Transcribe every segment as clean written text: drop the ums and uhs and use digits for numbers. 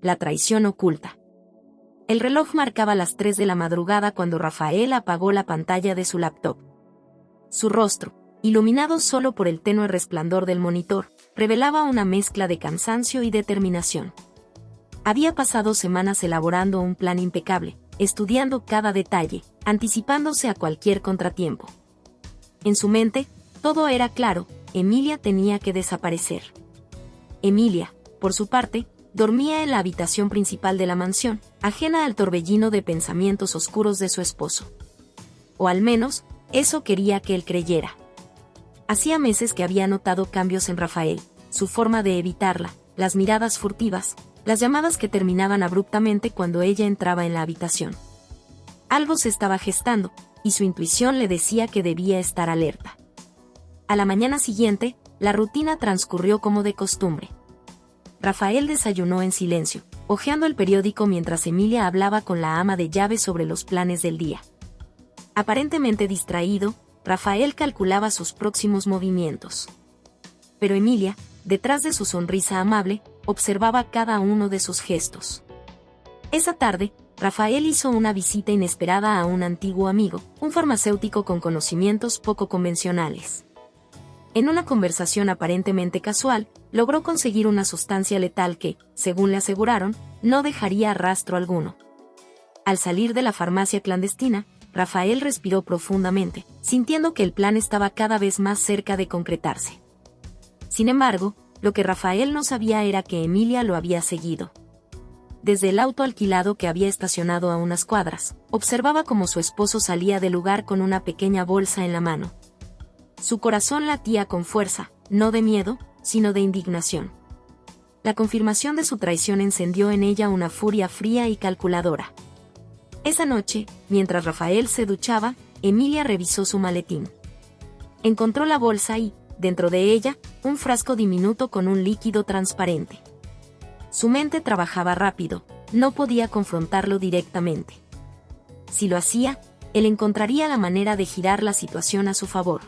la traición oculta. El reloj marcaba las 3 de la madrugada cuando Rafael apagó la pantalla de su laptop. Su rostro, iluminado solo por el tenue resplandor del monitor, revelaba una mezcla de cansancio y determinación. Había pasado semanas elaborando un plan impecable, estudiando cada detalle, anticipándose a cualquier contratiempo. En su mente, todo era claro: Emilia tenía que desaparecer. Emilia, por su parte, dormía en la habitación principal de la mansión, ajena al torbellino de pensamientos oscuros de su esposo. O al menos, eso quería que él creyera. Hacía meses que había notado cambios en Rafael, su forma de evitarla, las miradas furtivas, las llamadas que terminaban abruptamente cuando ella entraba en la habitación. Algo se estaba gestando, y su intuición le decía que debía estar alerta. A la mañana siguiente, la rutina transcurrió como de costumbre. Rafael desayunó en silencio, hojeando el periódico mientras Emilia hablaba con la ama de llaves sobre los planes del día. Aparentemente distraído, Rafael calculaba sus próximos movimientos. Pero Emilia, detrás de su sonrisa amable, observaba cada uno de sus gestos. Esa tarde, Rafael hizo una visita inesperada a un antiguo amigo, un farmacéutico con conocimientos poco convencionales. En una conversación aparentemente casual, logró conseguir una sustancia letal que, según le aseguraron, no dejaría rastro alguno. Al salir de la farmacia clandestina, Rafael respiró profundamente, sintiendo que el plan estaba cada vez más cerca de concretarse. Sin embargo, lo que Rafael no sabía era que Emilia lo había seguido. Desde el auto alquilado que había estacionado a unas cuadras, observaba cómo su esposo salía del lugar con una pequeña bolsa en la mano. Su corazón latía con fuerza, no de miedo, sino de indignación. La confirmación de su traición encendió en ella una furia fría y calculadora. Esa noche, mientras Rafael se duchaba, Emilia revisó su maletín. Encontró la bolsa y, dentro de ella, un frasco diminuto con un líquido transparente. Su mente trabajaba rápido, no podía confrontarlo directamente. Si lo hacía, él encontraría la manera de girar la situación a su favor.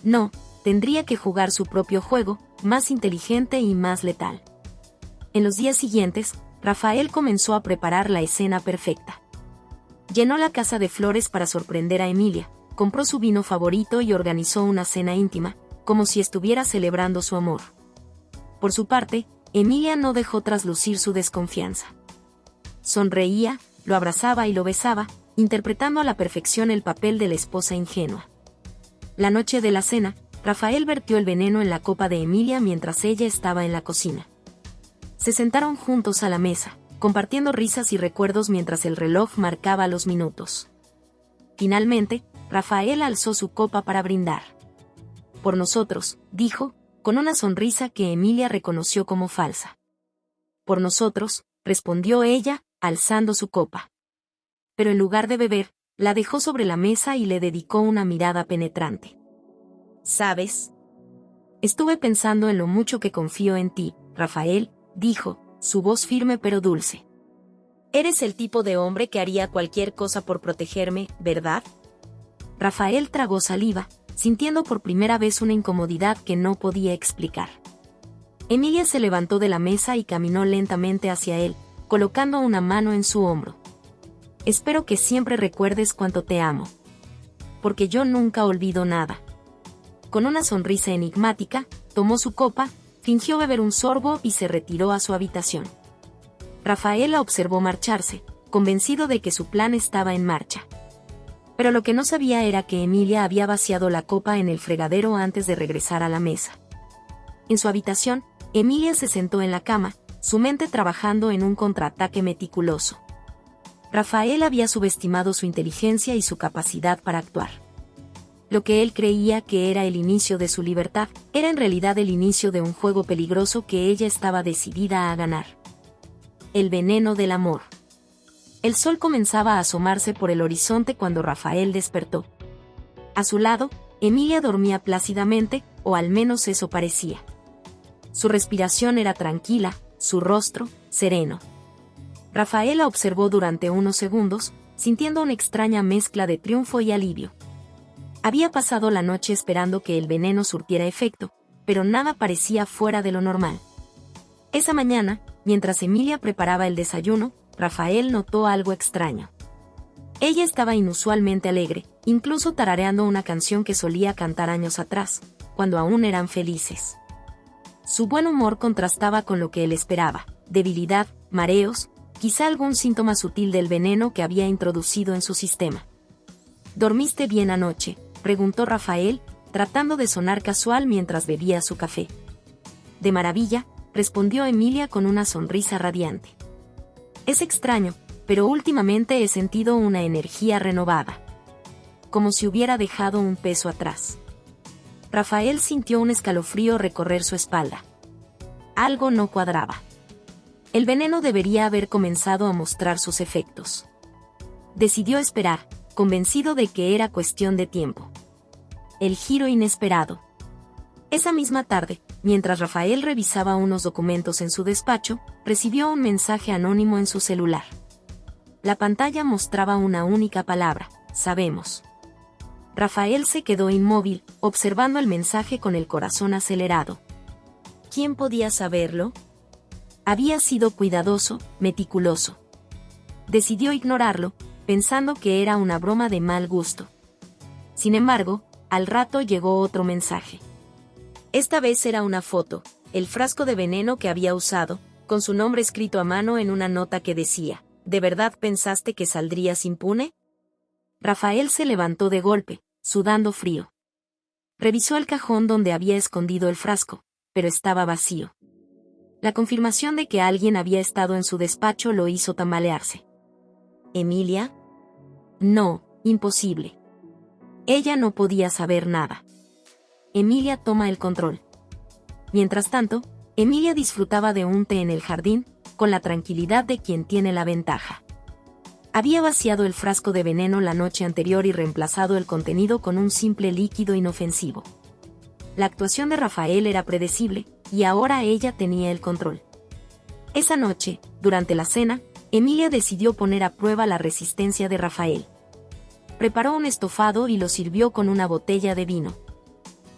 No, tendría que jugar su propio juego, más inteligente y más letal. En los días siguientes, Rafael comenzó a preparar la escena perfecta. Llenó la casa de flores para sorprender a Emilia, compró su vino favorito y organizó una cena íntima, como si estuviera celebrando su amor. Por su parte, Emilia no dejó traslucir su desconfianza. Sonreía, lo abrazaba y lo besaba, interpretando a la perfección el papel de la esposa ingenua. La noche de la cena, Rafael vertió el veneno en la copa de Emilia mientras ella estaba en la cocina. Se sentaron juntos a la mesa, compartiendo risas y recuerdos mientras el reloj marcaba los minutos. Finalmente, Rafael alzó su copa para brindar. «Por nosotros», dijo, con una sonrisa que Emilia reconoció como falsa. «Por nosotros», respondió ella, alzando su copa. Pero en lugar de beber, la dejó sobre la mesa y le dedicó una mirada penetrante. «¿Sabes? Estuve pensando en lo mucho que confío en ti, Rafael», dijo, su voz firme pero dulce. «Eres el tipo de hombre que haría cualquier cosa por protegerme, ¿verdad?» Rafael tragó saliva, sintiendo por primera vez una incomodidad que no podía explicar. Emilia se levantó de la mesa y caminó lentamente hacia él, colocando una mano en su hombro. «Espero que siempre recuerdes cuánto te amo. Porque yo nunca olvido nada». Con una sonrisa enigmática, tomó su copa, fingió beber un sorbo y se retiró a su habitación. Rafael la observó marcharse, convencido de que su plan estaba en marcha. Pero lo que no sabía era que Emilia había vaciado la copa en el fregadero antes de regresar a la mesa. En su habitación, Emilia se sentó en la cama, su mente trabajando en un contraataque meticuloso. Rafael había subestimado su inteligencia y su capacidad para actuar. Lo que él creía que era el inicio de su libertad, era en realidad el inicio de un juego peligroso que ella estaba decidida a ganar. El veneno del amor. El sol comenzaba a asomarse por el horizonte cuando Rafael despertó. A su lado, Emilia dormía plácidamente, o al menos eso parecía. Su respiración era tranquila, su rostro, sereno. Rafael la observó durante unos segundos, sintiendo una extraña mezcla de triunfo y alivio. Había pasado la noche esperando que el veneno surtiera efecto, pero nada parecía fuera de lo normal. Esa mañana, Mientras Emilia preparaba el desayuno, Rafael notó algo extraño. Ella estaba inusualmente alegre, incluso tarareando una canción que solía cantar años atrás, cuando aún eran felices. Su buen humor contrastaba con lo que él esperaba: debilidad, mareos, quizá algún síntoma sutil del veneno que había introducido en su sistema. ¿Dormiste bien anoche?, preguntó Rafael, tratando de sonar casual mientras bebía su café. De maravilla, respondió Emilia con una sonrisa radiante. Es extraño, pero últimamente he sentido una energía renovada. Como si hubiera dejado un peso atrás. Rafael sintió un escalofrío recorrer su espalda. Algo no cuadraba. El veneno debería haber comenzado a mostrar sus efectos. Decidió esperar, convencido de que era cuestión de tiempo. El giro inesperado. Esa misma tarde, mientras Rafael revisaba unos documentos en su despacho, recibió un mensaje anónimo en su celular. La pantalla mostraba una única palabra: sabemos. Rafael se quedó inmóvil, observando el mensaje con el corazón acelerado. ¿Quién podía saberlo? Había sido cuidadoso, meticuloso. Decidió ignorarlo, pensando que era una broma de mal gusto. Sin embargo, al rato llegó otro mensaje. Esta vez era una foto, el frasco de veneno que había usado, con su nombre escrito a mano en una nota que decía: ¿de verdad pensaste que saldrías impune? Rafael se levantó de golpe, sudando frío. Revisó el cajón donde había escondido el frasco, pero estaba vacío. La confirmación de que alguien había estado en su despacho lo hizo tambalearse. ¿Emilia? No, imposible. Ella no podía saber nada. Emilia toma el control. Mientras tanto, Emilia disfrutaba de un té en el jardín, con la tranquilidad de quien tiene la ventaja. Había vaciado el frasco de veneno la noche anterior y reemplazado el contenido con un simple líquido inofensivo. La actuación de Rafael era predecible, y ahora ella tenía el control. Esa noche, durante la cena, Emilia decidió poner a prueba la resistencia de Rafael. Preparó un estofado y lo sirvió con una botella de vino.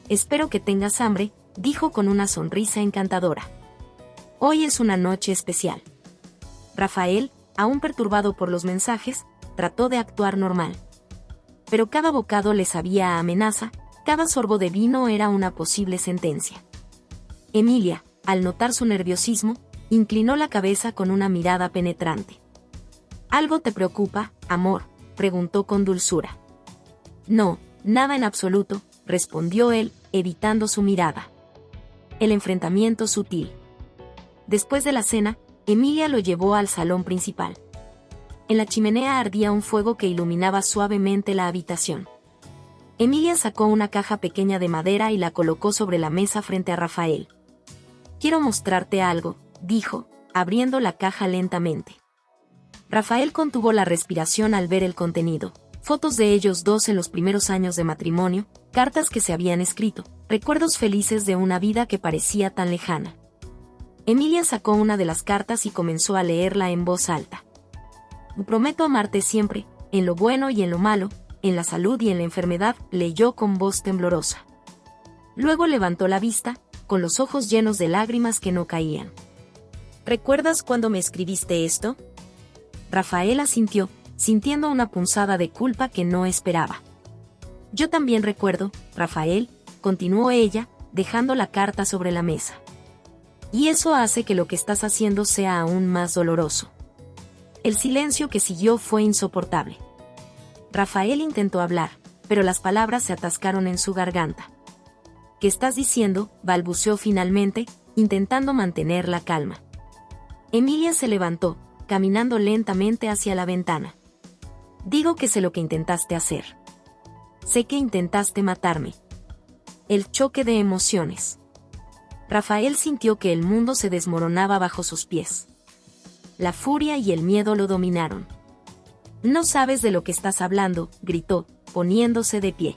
Espero que tengas hambre, dijo con una sonrisa encantadora. Hoy es una noche especial. Rafael, aún perturbado por los mensajes, trató de actuar normal. Pero cada bocado le sabía a amenaza, cada sorbo de vino era una posible sentencia. Emilia, al notar su nerviosismo, inclinó la cabeza con una mirada penetrante. ¿Algo te preocupa, amor?, preguntó con dulzura. No, nada en absoluto, respondió él, evitando su mirada. El enfrentamiento sutil. Después de la cena, Emilia lo llevó al salón principal. En la chimenea ardía un fuego que iluminaba suavemente la habitación. Emilia sacó una caja pequeña de madera y la colocó sobre la mesa frente a Rafael. Quiero mostrarte algo, dijo, abriendo la caja lentamente. Rafael contuvo la respiración al ver el contenido. Fotos de ellos dos en los primeros años de matrimonio, cartas que se habían escrito, recuerdos felices de una vida que parecía tan lejana. Emilia sacó una de las cartas y comenzó a leerla en voz alta. Prometo amarte siempre, en lo bueno y en lo malo, en la salud y en la enfermedad, leyó con voz temblorosa. Luego levantó la vista, con los ojos llenos de lágrimas que no caían. ¿Recuerdas cuando me escribiste esto? Rafael asintió, sintiendo una punzada de culpa que no esperaba. Yo también recuerdo, Rafael, continuó ella, dejando la carta sobre la mesa. Y eso hace que lo que estás haciendo sea aún más doloroso. El silencio que siguió fue insoportable. Rafael intentó hablar, pero las palabras se atascaron en su garganta. ¿Qué estás diciendo?, balbuceó finalmente, intentando mantener la calma. Emilia se levantó, caminando lentamente hacia la ventana. Digo que sé lo que intentaste hacer. Sé que intentaste matarme. El choque de emociones. Rafael sintió que el mundo se desmoronaba bajo sus pies. La furia y el miedo lo dominaron. No sabes de lo que estás hablando, gritó, poniéndose de pie.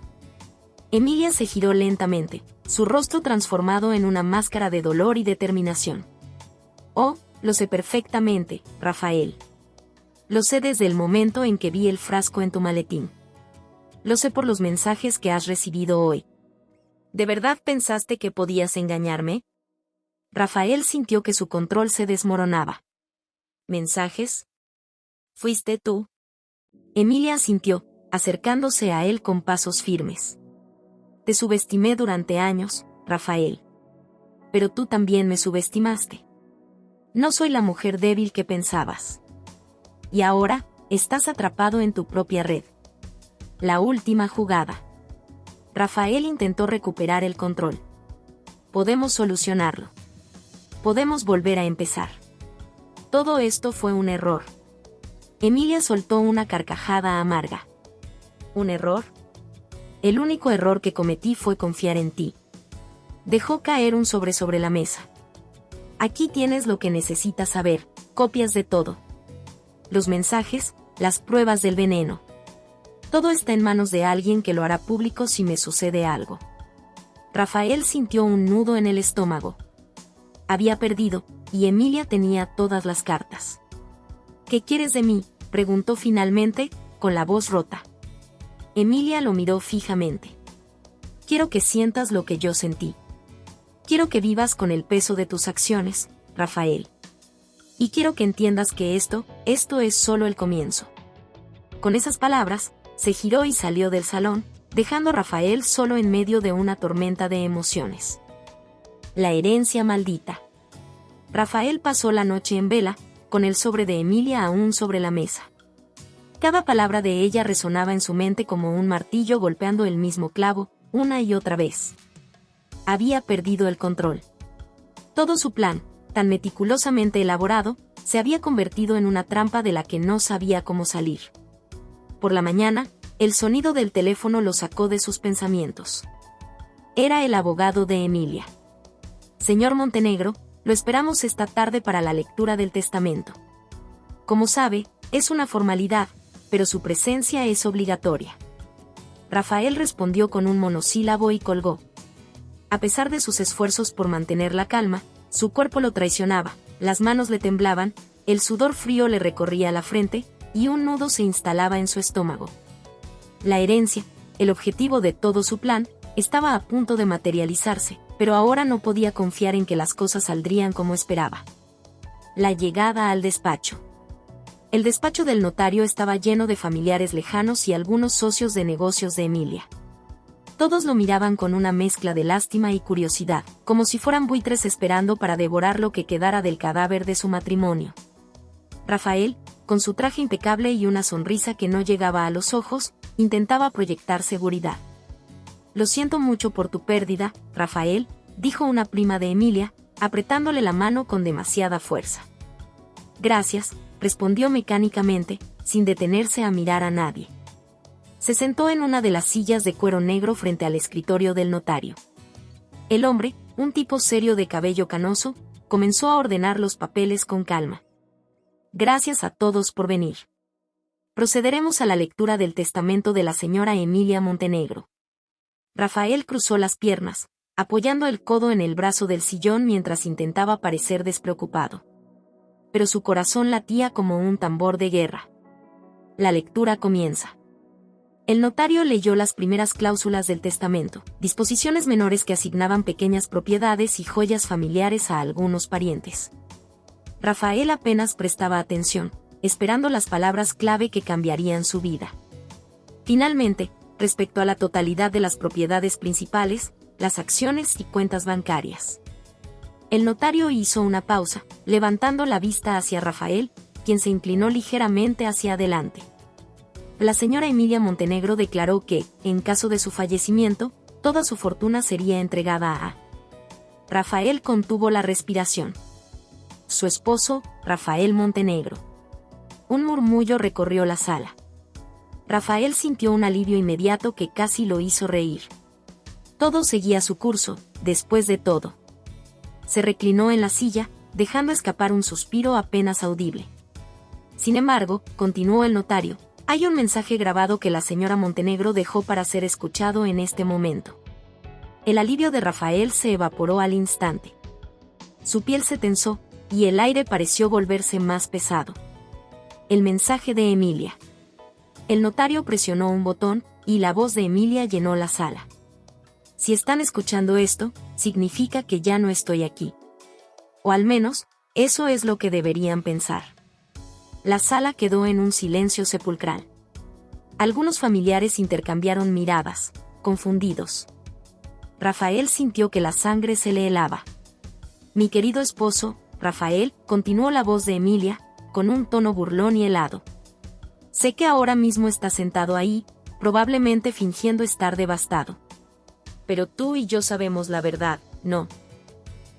Emilia se giró lentamente, su rostro transformado en una máscara de dolor y determinación. Oh, lo sé perfectamente, Rafael. Lo sé desde el momento en que vi el frasco en tu maletín. Lo sé por los mensajes que has recibido hoy. ¿De verdad pensaste que podías engañarme? Rafael sintió que su control se desmoronaba. ¿Mensajes? ¿Fuiste tú? Emilia asintió, acercándose a él con pasos firmes. Te subestimé durante años, Rafael. Pero tú también me subestimaste. No soy la mujer débil que pensabas. Y ahora, estás atrapado en tu propia red. La última jugada. Rafael intentó recuperar el control. Podemos solucionarlo. Podemos volver a empezar. Todo esto fue un error. Emilia soltó una carcajada amarga. ¿Un error? El único error que cometí fue confiar en ti. Dejó caer un sobre la mesa. Aquí tienes lo que necesitas saber, copias de todo. Los mensajes, las pruebas del veneno. Todo está en manos de alguien que lo hará público si me sucede algo. Rafael sintió un nudo en el estómago. Había perdido, y Emilia tenía todas las cartas. ¿Qué quieres de mí?, preguntó finalmente, con la voz rota. Emilia lo miró fijamente. Quiero que sientas lo que yo sentí. Quiero que vivas con el peso de tus acciones, Rafael. Y quiero que entiendas que esto es solo el comienzo. Con esas palabras, se giró y salió del salón, dejando a Rafael solo en medio de una tormenta de emociones. La herencia maldita. Rafael pasó la noche en vela, con el sobre de Emilia aún sobre la mesa. Cada palabra de ella resonaba en su mente como un martillo golpeando el mismo clavo, una y otra vez. Había perdido el control. Todo su plan, tan meticulosamente elaborado, se había convertido en una trampa de la que no sabía cómo salir. Por la mañana, el sonido del teléfono lo sacó de sus pensamientos. Era el abogado de Emilia. Señor Montenegro, lo esperamos esta tarde para la lectura del testamento. Como sabe, es una formalidad, pero su presencia es obligatoria. Rafael respondió con un monosílabo y colgó. A pesar de sus esfuerzos por mantener la calma, su cuerpo lo traicionaba, las manos le temblaban, el sudor frío le recorría la frente, y un nudo se instalaba en su estómago. La herencia, el objetivo de todo su plan, estaba a punto de materializarse, pero ahora no podía confiar en que las cosas saldrían como esperaba. La llegada al despacho. El despacho del notario estaba lleno de familiares lejanos y algunos socios de negocios de Emilia. Todos lo miraban con una mezcla de lástima y curiosidad, como si fueran buitres esperando para devorar lo que quedara del cadáver de su matrimonio. Rafael, con su traje impecable y una sonrisa que no llegaba a los ojos, intentaba proyectar seguridad. Lo siento mucho por tu pérdida, Rafael, dijo una prima de Emilia, apretándole la mano con demasiada fuerza. Gracias, respondió mecánicamente, sin detenerse a mirar a nadie. Se sentó en una de las sillas de cuero negro frente al escritorio del notario. El hombre, un tipo serio de cabello canoso, comenzó a ordenar los papeles con calma. Gracias a todos por venir. Procederemos a la lectura del testamento de la señora Emilia Montenegro. Rafael cruzó las piernas, apoyando el codo en el brazo del sillón mientras intentaba parecer despreocupado. Pero su corazón latía como un tambor de guerra. La lectura comienza. El notario leyó las primeras cláusulas del testamento, disposiciones menores que asignaban pequeñas propiedades y joyas familiares a algunos parientes. Rafael apenas prestaba atención, esperando las palabras clave que cambiarían su vida. Finalmente, respecto a la totalidad de las propiedades principales, las acciones y cuentas bancarias. El notario hizo una pausa, levantando la vista hacia Rafael, quien se inclinó ligeramente hacia adelante. La señora Emilia Montenegro declaró que, en caso de su fallecimiento, toda su fortuna sería entregada a... Rafael contuvo la respiración. Su esposo, Rafael Montenegro. Un murmullo recorrió la sala. Rafael sintió un alivio inmediato que casi lo hizo reír. Todo seguía su curso, después de todo. Se reclinó en la silla, dejando escapar un suspiro apenas audible. Sin embargo, continuó el notario, hay un mensaje grabado que la señora Montenegro dejó para ser escuchado en este momento. El alivio de Rafael se evaporó al instante. Su piel se tensó, y el aire pareció volverse más pesado. El mensaje de Emilia. El notario presionó un botón, y la voz de Emilia llenó la sala. Si están escuchando esto, significa que ya no estoy aquí. O al menos, eso es lo que deberían pensar. La sala quedó en un silencio sepulcral. Algunos familiares intercambiaron miradas, confundidos. Rafael sintió que la sangre se le helaba. Mi querido esposo, Rafael, continuó la voz de Emilia, con un tono burlón y helado. Sé que ahora mismo está sentado ahí, probablemente fingiendo estar devastado. Pero tú y yo sabemos la verdad, ¿no?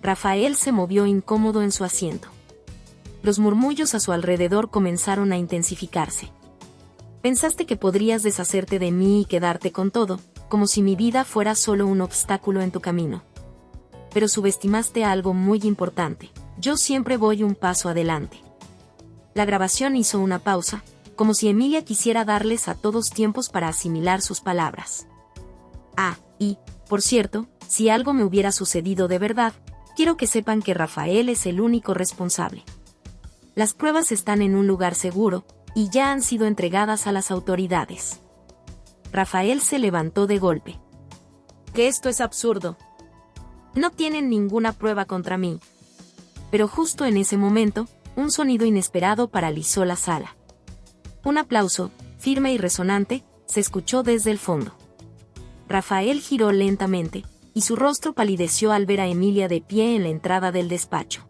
Rafael se movió incómodo en su asiento. Los murmullos a su alrededor comenzaron a intensificarse. Pensaste que podrías deshacerte de mí y quedarte con todo, como si mi vida fuera solo un obstáculo en tu camino. Pero subestimaste algo muy importante. Yo siempre voy un paso adelante. La grabación hizo una pausa, como si Emilia quisiera darles a todos tiempos para asimilar sus palabras. Y, por cierto, si algo me hubiera sucedido de verdad, quiero que sepan que Rafael es el único responsable. Las pruebas están en un lugar seguro, y ya han sido entregadas a las autoridades. Rafael se levantó de golpe. Que esto es absurdo. No tienen ninguna prueba contra mí. Pero justo en ese momento, un sonido inesperado paralizó la sala. Un aplauso, firme y resonante, se escuchó desde el fondo. Rafael giró lentamente, y su rostro palideció al ver a Emilia de pie en la entrada del despacho.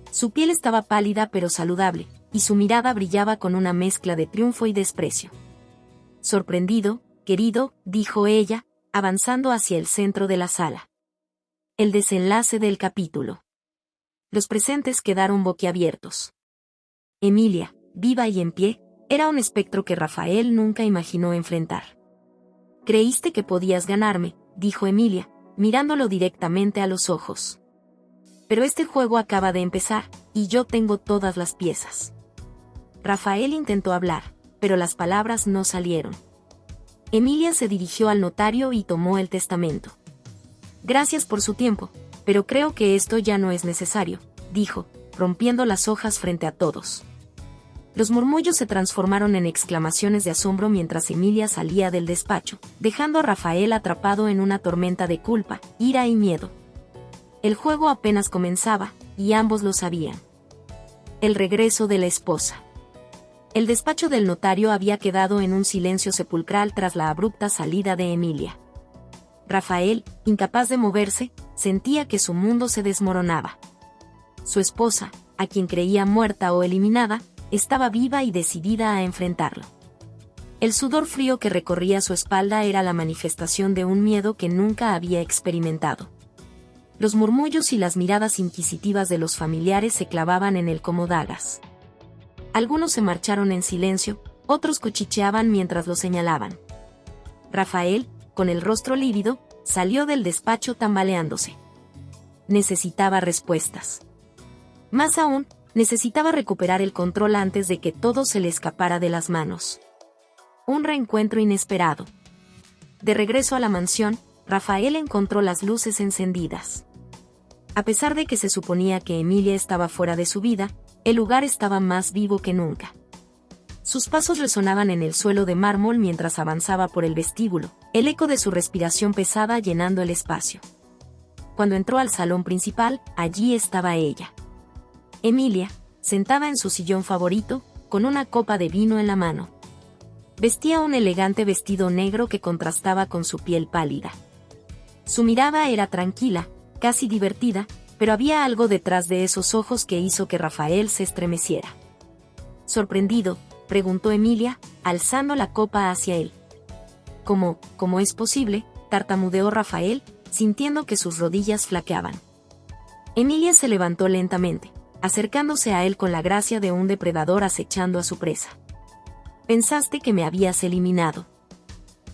Su piel estaba pálida pero saludable, y su mirada brillaba con una mezcla de triunfo y desprecio. Sorprendido, querido, dijo ella, avanzando hacia el centro de la sala. El desenlace del capítulo. Los presentes quedaron boquiabiertos. Emilia, viva y en pie, era un espectro que Rafael nunca imaginó enfrentar. Creíste que podías ganarme, dijo Emilia, mirándolo directamente a los ojos. Pero este juego acaba de empezar, y yo tengo todas las piezas. Rafael intentó hablar, pero las palabras no salieron. Emilia se dirigió al notario y tomó el testamento. Gracias por su tiempo, pero creo que esto ya no es necesario, dijo, rompiendo las hojas frente a todos. Los murmullos se transformaron en exclamaciones de asombro mientras Emilia salía del despacho, dejando a Rafael atrapado en una tormenta de culpa, ira y miedo. El juego apenas comenzaba, y ambos lo sabían. El regreso de la esposa. El despacho del notario había quedado en un silencio sepulcral tras la abrupta salida de Emilia. Rafael, incapaz de moverse, sentía que su mundo se desmoronaba. Su esposa, a quien creía muerta o eliminada, estaba viva y decidida a enfrentarlo. El sudor frío que recorría su espalda era la manifestación de un miedo que nunca había experimentado. Los murmullos y las miradas inquisitivas de los familiares se clavaban en él como dagas. Algunos se marcharon en silencio, otros cuchicheaban mientras lo señalaban. Rafael, con el rostro lívido, salió del despacho tambaleándose. Necesitaba respuestas. Más aún, necesitaba recuperar el control antes de que todo se le escapara de las manos. Un reencuentro inesperado. De regreso a la mansión, Rafael encontró las luces encendidas. A pesar de que se suponía que Emilia estaba fuera de su vida, el lugar estaba más vivo que nunca. Sus pasos resonaban en el suelo de mármol mientras avanzaba por el vestíbulo, el eco de su respiración pesada llenando el espacio. Cuando entró al salón principal, allí estaba ella. Emilia, sentada en su sillón favorito, con una copa de vino en la mano. Vestía un elegante vestido negro que contrastaba con su piel pálida. Su mirada era tranquila, casi divertida, pero había algo detrás de esos ojos que hizo que Rafael se estremeciera. Sorprendido, preguntó Emilia, alzando la copa hacia él. ¿Cómo es posible?, tartamudeó Rafael, sintiendo que sus rodillas flaqueaban. Emilia se levantó lentamente, acercándose a él con la gracia de un depredador acechando a su presa. Pensaste que me habías eliminado.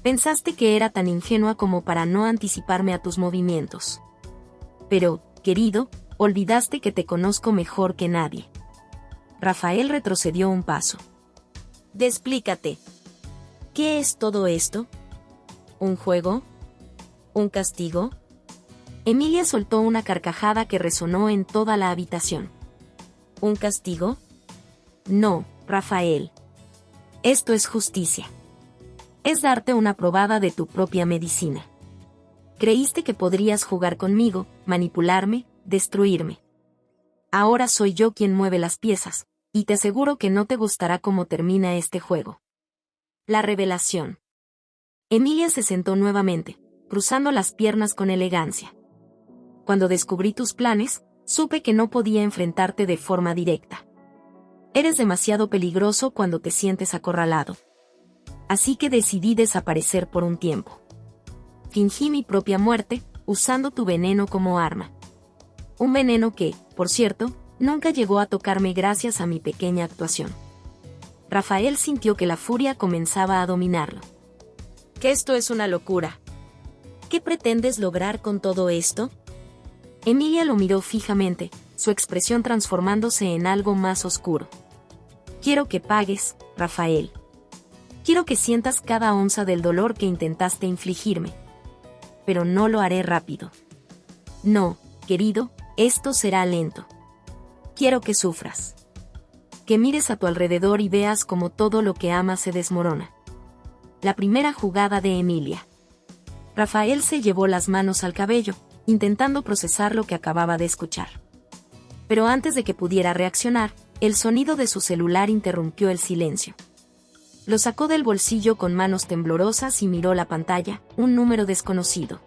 Pensaste que era tan ingenua como para no anticiparme a tus movimientos. Pero, querido, olvidaste que te conozco mejor que nadie. Rafael retrocedió un paso. Explícate. ¿Qué es todo esto? ¿Un juego? ¿Un castigo? Emilia soltó una carcajada que resonó en toda la habitación. ¿Un castigo? No, Rafael. Esto es justicia. Es darte una probada de tu propia medicina. Creíste que podrías jugar conmigo, manipularme, destruirme. Ahora soy yo quien mueve las piezas, y te aseguro que no te gustará cómo termina este juego. La revelación. Emilia se sentó nuevamente, cruzando las piernas con elegancia. Cuando descubrí tus planes, supe que no podía enfrentarte de forma directa. Eres demasiado peligroso cuando te sientes acorralado. Así que decidí desaparecer por un tiempo. Fingí mi propia muerte, usando tu veneno como arma. Un veneno que, por cierto, nunca llegó a tocarme gracias a mi pequeña actuación. Rafael sintió que la furia comenzaba a dominarlo. Que esto es una locura. ¿Qué pretendes lograr con todo esto? Emilia lo miró fijamente, su expresión transformándose en algo más oscuro. Quiero que pagues, Rafael. Quiero que sientas cada onza del dolor que intentaste infligirme. Pero no lo haré rápido. No, querido, esto será lento. Quiero que sufras. Que mires a tu alrededor y veas cómo todo lo que amas se desmorona. La primera jugada de Emilia. Rafael se llevó las manos al cabello, intentando procesar lo que acababa de escuchar. Pero antes de que pudiera reaccionar, el sonido de su celular interrumpió el silencio. Lo sacó del bolsillo con manos temblorosas y miró la pantalla, un número desconocido.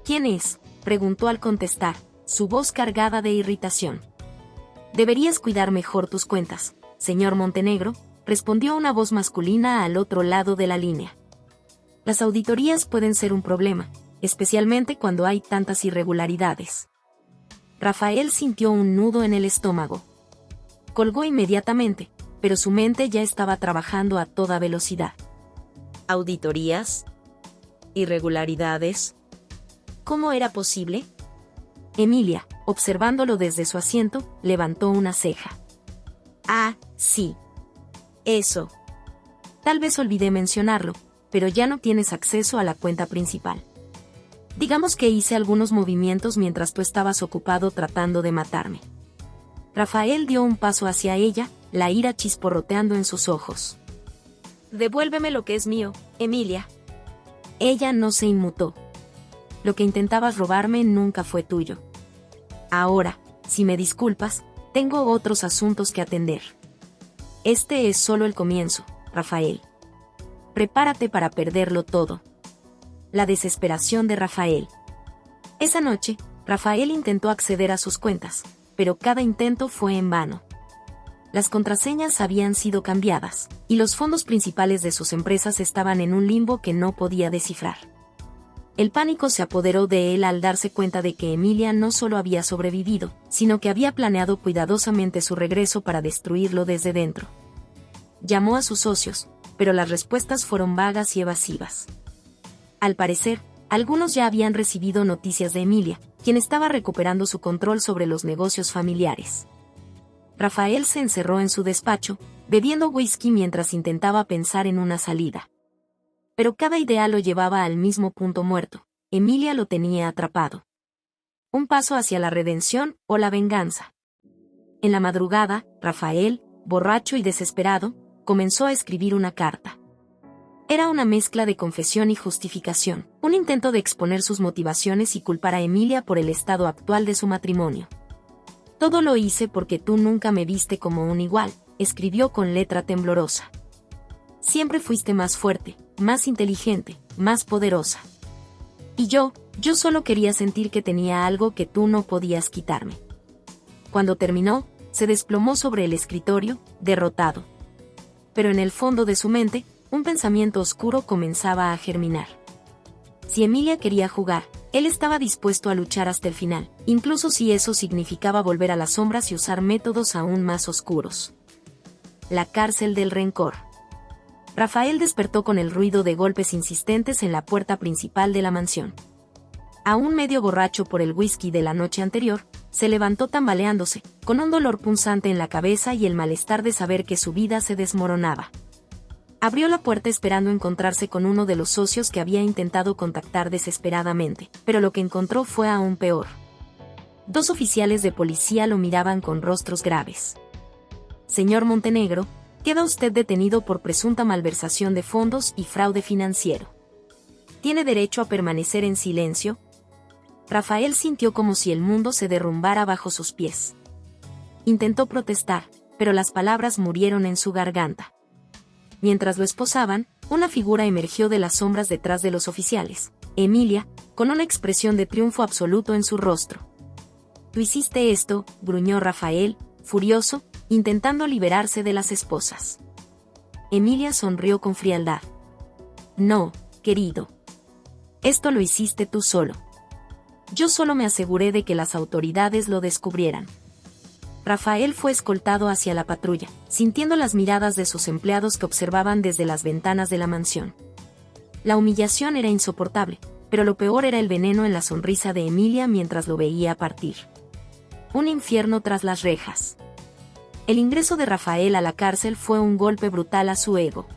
¿Quién es?, preguntó al contestar, su voz cargada de irritación. Deberías cuidar mejor tus cuentas, señor Montenegro, respondió una voz masculina al otro lado de la línea. Las auditorías pueden ser un problema, especialmente cuando hay tantas irregularidades. Rafael sintió un nudo en el estómago. Colgó inmediatamente, pero su mente ya estaba trabajando a toda velocidad. ¿Auditorías? ¿Irregularidades? ¿Cómo era posible? Emilia, observándolo desde su asiento, levantó una ceja. Ah, sí. Eso. Tal vez olvidé mencionarlo, pero ya no tienes acceso a la cuenta principal. Digamos que hice algunos movimientos mientras tú estabas ocupado tratando de matarme. Rafael dio un paso hacia ella, la ira chisporroteando en sus ojos. Devuélveme lo que es mío, Emilia. Ella no se inmutó. Lo que intentabas robarme nunca fue tuyo. Ahora, si me disculpas, tengo otros asuntos que atender. Este es solo el comienzo, Rafael. Prepárate para perderlo todo. La desesperación de Rafael. Esa noche, Rafael intentó acceder a sus cuentas, pero cada intento fue en vano. Las contraseñas habían sido cambiadas, y los fondos principales de sus empresas estaban en un limbo que no podía descifrar. El pánico se apoderó de él al darse cuenta de que Emilia no solo había sobrevivido, sino que había planeado cuidadosamente su regreso para destruirlo desde dentro. Llamó a sus socios, pero las respuestas fueron vagas y evasivas. Al parecer, algunos ya habían recibido noticias de Emilia, quien estaba recuperando su control sobre los negocios familiares. Rafael se encerró en su despacho, bebiendo whisky mientras intentaba pensar en una salida. Pero cada idea lo llevaba al mismo punto muerto. Emilia lo tenía atrapado. Un paso hacia la redención o la venganza. En la madrugada, Rafael, borracho y desesperado, comenzó a escribir una carta. Era una mezcla de confesión y justificación, un intento de exponer sus motivaciones y culpar a Emilia por el estado actual de su matrimonio. Todo lo hice porque tú nunca me viste como un igual, escribió con letra temblorosa. Siempre fuiste más fuerte, más inteligente, más poderosa. Y yo solo quería sentir que tenía algo que tú no podías quitarme. Cuando terminó, se desplomó sobre el escritorio, derrotado. Pero en el fondo de su mente, un pensamiento oscuro comenzaba a germinar. Si Emilia quería jugar, él estaba dispuesto a luchar hasta el final, incluso si eso significaba volver a las sombras y usar métodos aún más oscuros. La cárcel del rencor. Rafael despertó con el ruido de golpes insistentes en la puerta principal de la mansión. Aún medio borracho por el whisky de la noche anterior, se levantó tambaleándose, con un dolor punzante en la cabeza y el malestar de saber que su vida se desmoronaba. Abrió la puerta esperando encontrarse con uno de los socios que había intentado contactar desesperadamente, pero lo que encontró fue aún peor. 2 oficiales de policía lo miraban con rostros graves. Señor Montenegro, queda usted detenido por presunta malversación de fondos y fraude financiero. ¿Tiene derecho a permanecer en silencio? Rafael sintió como si el mundo se derrumbara bajo sus pies. Intentó protestar, pero las palabras murieron en su garganta. Mientras lo esposaban, una figura emergió de las sombras detrás de los oficiales, Emilia, con una expresión de triunfo absoluto en su rostro. «Tú hiciste esto», gruñó Rafael, furioso, intentando liberarse de las esposas. Emilia sonrió con frialdad. «No, querido. Esto lo hiciste tú solo. Yo solo me aseguré de que las autoridades lo descubrieran». Rafael fue escoltado hacia la patrulla, sintiendo las miradas de sus empleados que observaban desde las ventanas de la mansión. La humillación era insoportable, pero lo peor era el veneno en la sonrisa de Emilia mientras lo veía partir. Un infierno tras las rejas. El ingreso de Rafael a la cárcel fue un golpe brutal a su ego.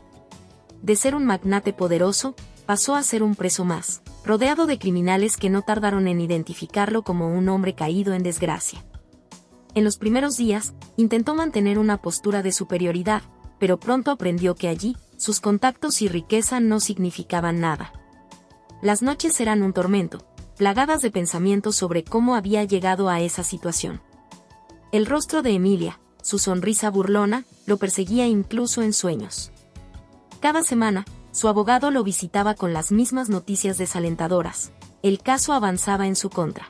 De ser un magnate poderoso, pasó a ser un preso más, rodeado de criminales que no tardaron en identificarlo como un hombre caído en desgracia. En los primeros días, intentó mantener una postura de superioridad, pero pronto aprendió que allí, sus contactos y riqueza no significaban nada. Las noches eran un tormento, plagadas de pensamientos sobre cómo había llegado a esa situación. El rostro de Emilia, su sonrisa burlona, lo perseguía incluso en sueños. Cada semana, su abogado lo visitaba con las mismas noticias desalentadoras. El caso avanzaba en su contra.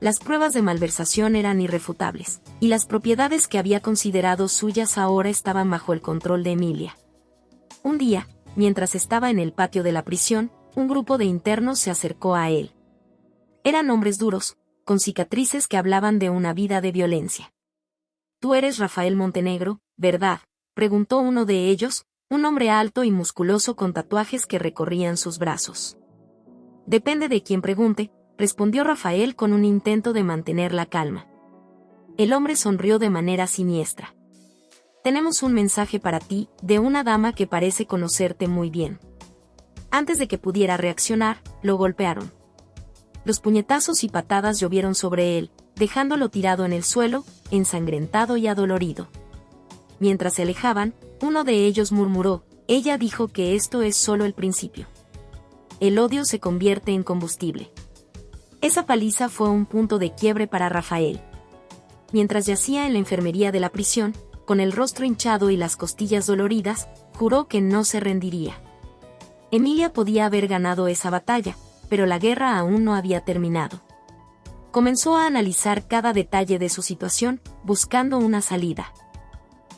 Las pruebas de malversación eran irrefutables, y las propiedades que había considerado suyas ahora estaban bajo el control de Emilia. Un día, mientras estaba en el patio de la prisión, un grupo de internos se acercó a él. Eran hombres duros, con cicatrices que hablaban de una vida de violencia. «Tú eres Rafael Montenegro, ¿verdad?», preguntó uno de ellos, un hombre alto y musculoso con tatuajes que recorrían sus brazos. «Depende de quién pregunte», respondió Rafael con un intento de mantener la calma. El hombre sonrió de manera siniestra. «Tenemos un mensaje para ti, de una dama que parece conocerte muy bien». Antes de que pudiera reaccionar, lo golpearon. Los puñetazos y patadas llovieron sobre él, dejándolo tirado en el suelo, ensangrentado y adolorido. Mientras se alejaban, uno de ellos murmuró: «Ella dijo que esto es solo el principio». El odio se convierte en combustible. Esa paliza fue un punto de quiebre para Rafael. Mientras yacía en la enfermería de la prisión, con el rostro hinchado y las costillas doloridas, juró que no se rendiría. Emilia podía haber ganado esa batalla, pero la guerra aún no había terminado. Comenzó a analizar cada detalle de su situación, buscando una salida.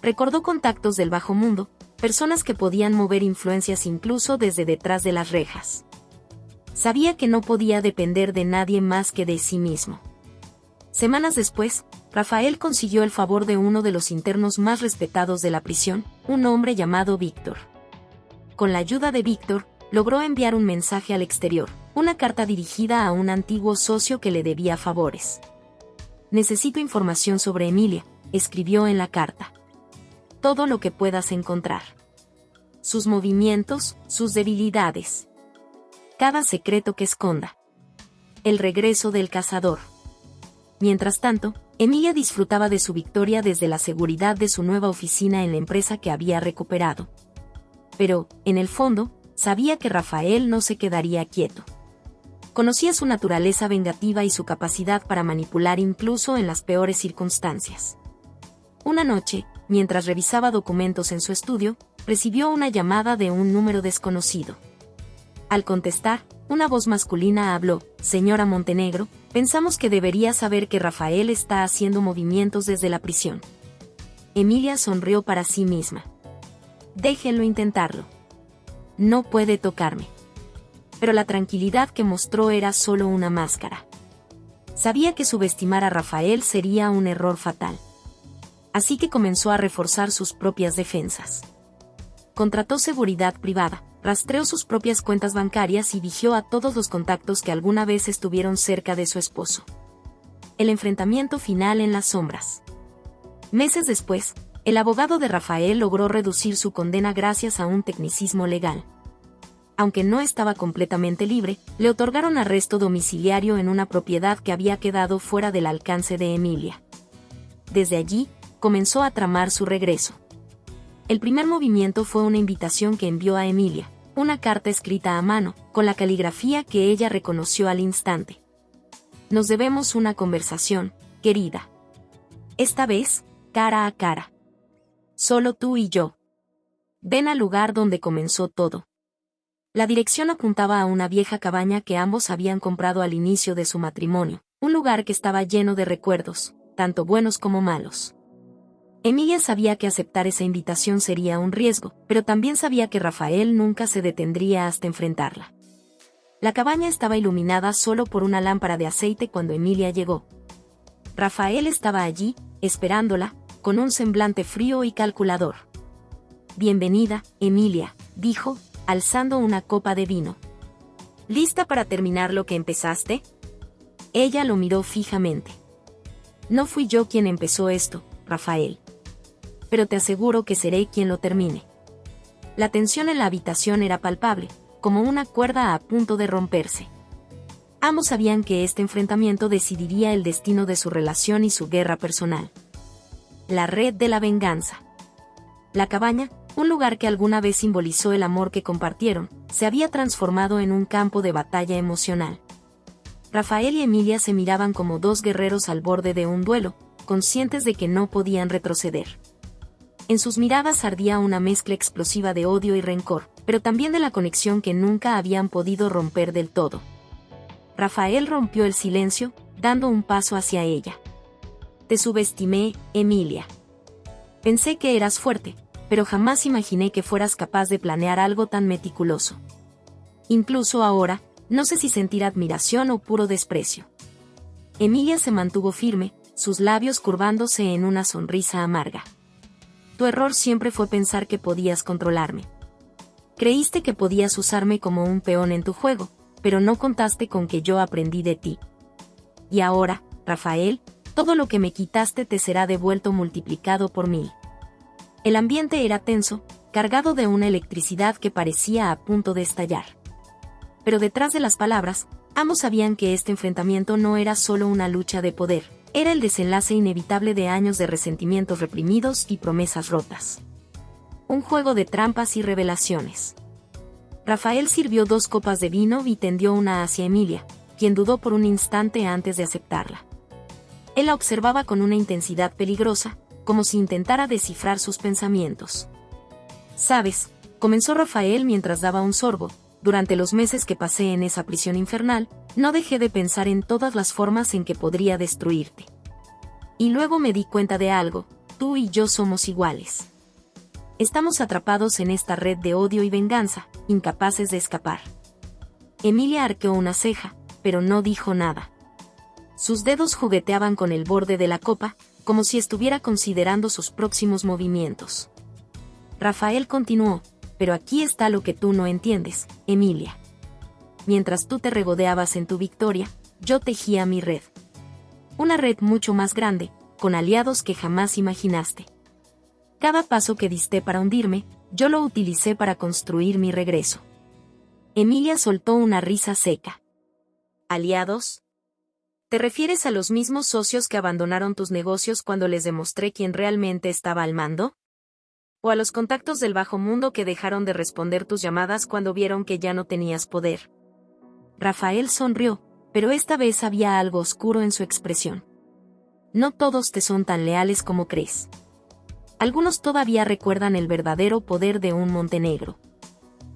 Recordó contactos del bajo mundo, personas que podían mover influencias incluso desde detrás de las rejas. Sabía que no podía depender de nadie más que de sí mismo. Semanas después, Rafael consiguió el favor de uno de los internos más respetados de la prisión, un hombre llamado Víctor. Con la ayuda de Víctor, logró enviar un mensaje al exterior, una carta dirigida a un antiguo socio que le debía favores. «Necesito información sobre Emilia», escribió en la carta. «Todo lo que puedas encontrar. Sus movimientos, sus debilidades. Cada secreto que esconda. El regreso del cazador». Mientras tanto, Emilia disfrutaba de su victoria desde la seguridad de su nueva oficina en la empresa que había recuperado. Pero, en el fondo, sabía que Rafael no se quedaría quieto. Conocía su naturaleza vengativa y su capacidad para manipular incluso en las peores circunstancias. Una noche, mientras revisaba documentos en su estudio, recibió una llamada de un número desconocido. Al contestar, una voz masculina habló: «Señora Montenegro, pensamos que debería saber que Rafael está haciendo movimientos desde la prisión». Emilia sonrió para sí misma. «Déjenlo intentarlo. No puede tocarme». Pero la tranquilidad que mostró era solo una máscara. Sabía que subestimar a Rafael sería un error fatal. Así que comenzó a reforzar sus propias defensas. Contrató seguridad privada, rastreó sus propias cuentas bancarias y vigió a todos los contactos que alguna vez estuvieron cerca de su esposo. El enfrentamiento final en las sombras. Meses después, el abogado de Rafael logró reducir su condena gracias a un tecnicismo legal. Aunque no estaba completamente libre, le otorgaron arresto domiciliario en una propiedad que había quedado fuera del alcance de Emilia. Desde allí, comenzó a tramar su regreso. El primer movimiento fue una invitación que envió a Emilia, una carta escrita a mano, con la caligrafía que ella reconoció al instante. «Nos debemos una conversación, querida». Esta vez, cara a cara. Solo tú y yo. Ven al lugar donde comenzó todo. La dirección apuntaba a una vieja cabaña que ambos habían comprado al inicio de su matrimonio, un lugar que estaba lleno de recuerdos, tanto buenos como malos. Emilia sabía que aceptar esa invitación sería un riesgo, pero también sabía que Rafael nunca se detendría hasta enfrentarla. La cabaña estaba iluminada solo por una lámpara de aceite cuando Emilia llegó. Rafael estaba allí, esperándola, con un semblante frío y calculador. «Bienvenida, Emilia», dijo, alzando una copa de vino. ¿Lista para terminar lo que empezaste? Ella lo miró fijamente. «No fui yo quien empezó esto, Rafael. Pero te aseguro que seré quien lo termine». La tensión en la habitación era palpable, como una cuerda a punto de romperse. Ambos sabían que este enfrentamiento decidiría el destino de su relación y su guerra personal. La red de la venganza. La cabaña, un lugar que alguna vez simbolizó el amor que compartieron, se había transformado en un campo de batalla emocional. Rafael y Emilia se miraban como dos guerreros al borde de un duelo, conscientes de que no podían retroceder. En sus miradas ardía una mezcla explosiva de odio y rencor, pero también de la conexión que nunca habían podido romper del todo. Rafael rompió el silencio, dando un paso hacia ella. «Te subestimé, Emilia. Pensé que eras fuerte, pero jamás imaginé que fueras capaz de planear algo tan meticuloso. Incluso ahora, no sé si sentir admiración o puro desprecio». Emilia se mantuvo firme, sus labios curvándose en una sonrisa amarga. «Tu error siempre fue pensar que podías controlarme. Creíste que podías usarme como un peón en tu juego, pero no contaste con que yo aprendí de ti. Y ahora, Rafael, todo lo que me quitaste te será devuelto multiplicado por 1000». El ambiente era tenso, cargado de una electricidad que parecía a punto de estallar. Pero detrás de las palabras, ambos sabían que este enfrentamiento no era solo una lucha de poder, era el desenlace inevitable de años de resentimientos reprimidos y promesas rotas. Un juego de trampas y revelaciones. Rafael sirvió 2 copas de vino y tendió una hacia Emilia, quien dudó por un instante antes de aceptarla. Él la observaba con una intensidad peligrosa, como si intentara descifrar sus pensamientos. «Sabes», comenzó Rafael mientras daba un sorbo, «durante los meses que pasé en esa prisión infernal, no dejé de pensar en todas las formas en que podría destruirte. Y luego me di cuenta de algo, tú y yo somos iguales. Estamos atrapados en esta red de odio y venganza, incapaces de escapar». Emilia arqueó una ceja, pero no dijo nada. Sus dedos jugueteaban con el borde de la copa, como si estuviera considerando sus próximos movimientos. Rafael continuó, «Pero aquí está lo que tú no entiendes, Emilia. Mientras tú te regodeabas en tu victoria, yo tejía mi red. Una red mucho más grande, con aliados que jamás imaginaste. Cada paso que diste para hundirme, yo lo utilicé para construir mi regreso». Emilia soltó una risa seca. ¿Aliados? ¿Te refieres a los mismos socios que abandonaron tus negocios cuando les demostré quién realmente estaba al mando? ¿O a los contactos del bajo mundo que dejaron de responder tus llamadas cuando vieron que ya no tenías poder? Rafael sonrió, pero esta vez había algo oscuro en su expresión. «No todos te son tan leales como crees. Algunos todavía recuerdan el verdadero poder de un Montenegro.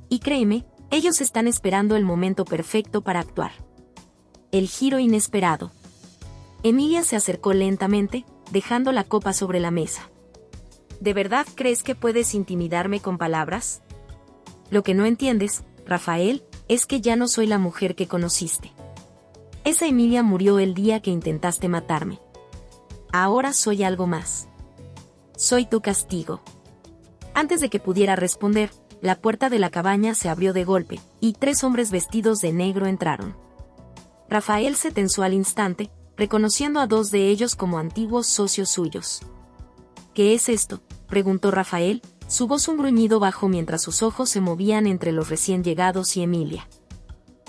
Y créeme, ellos están esperando el momento perfecto para actuar». El giro inesperado. Emilia se acercó lentamente, dejando la copa sobre la mesa. ¿De verdad crees que puedes intimidarme con palabras? Lo que no entiendes, Rafael, es que ya no soy la mujer que conociste. Esa Emilia murió el día que intentaste matarme. Ahora soy algo más. Soy tu castigo». Antes de que pudiera responder, la puerta de la cabaña se abrió de golpe, y 3 hombres vestidos de negro entraron. Rafael se tensó al instante, reconociendo a 2 de ellos como antiguos socios suyos. «¿Qué es esto?», preguntó Rafael, su voz un gruñido bajo mientras sus ojos se movían entre los recién llegados y Emilia.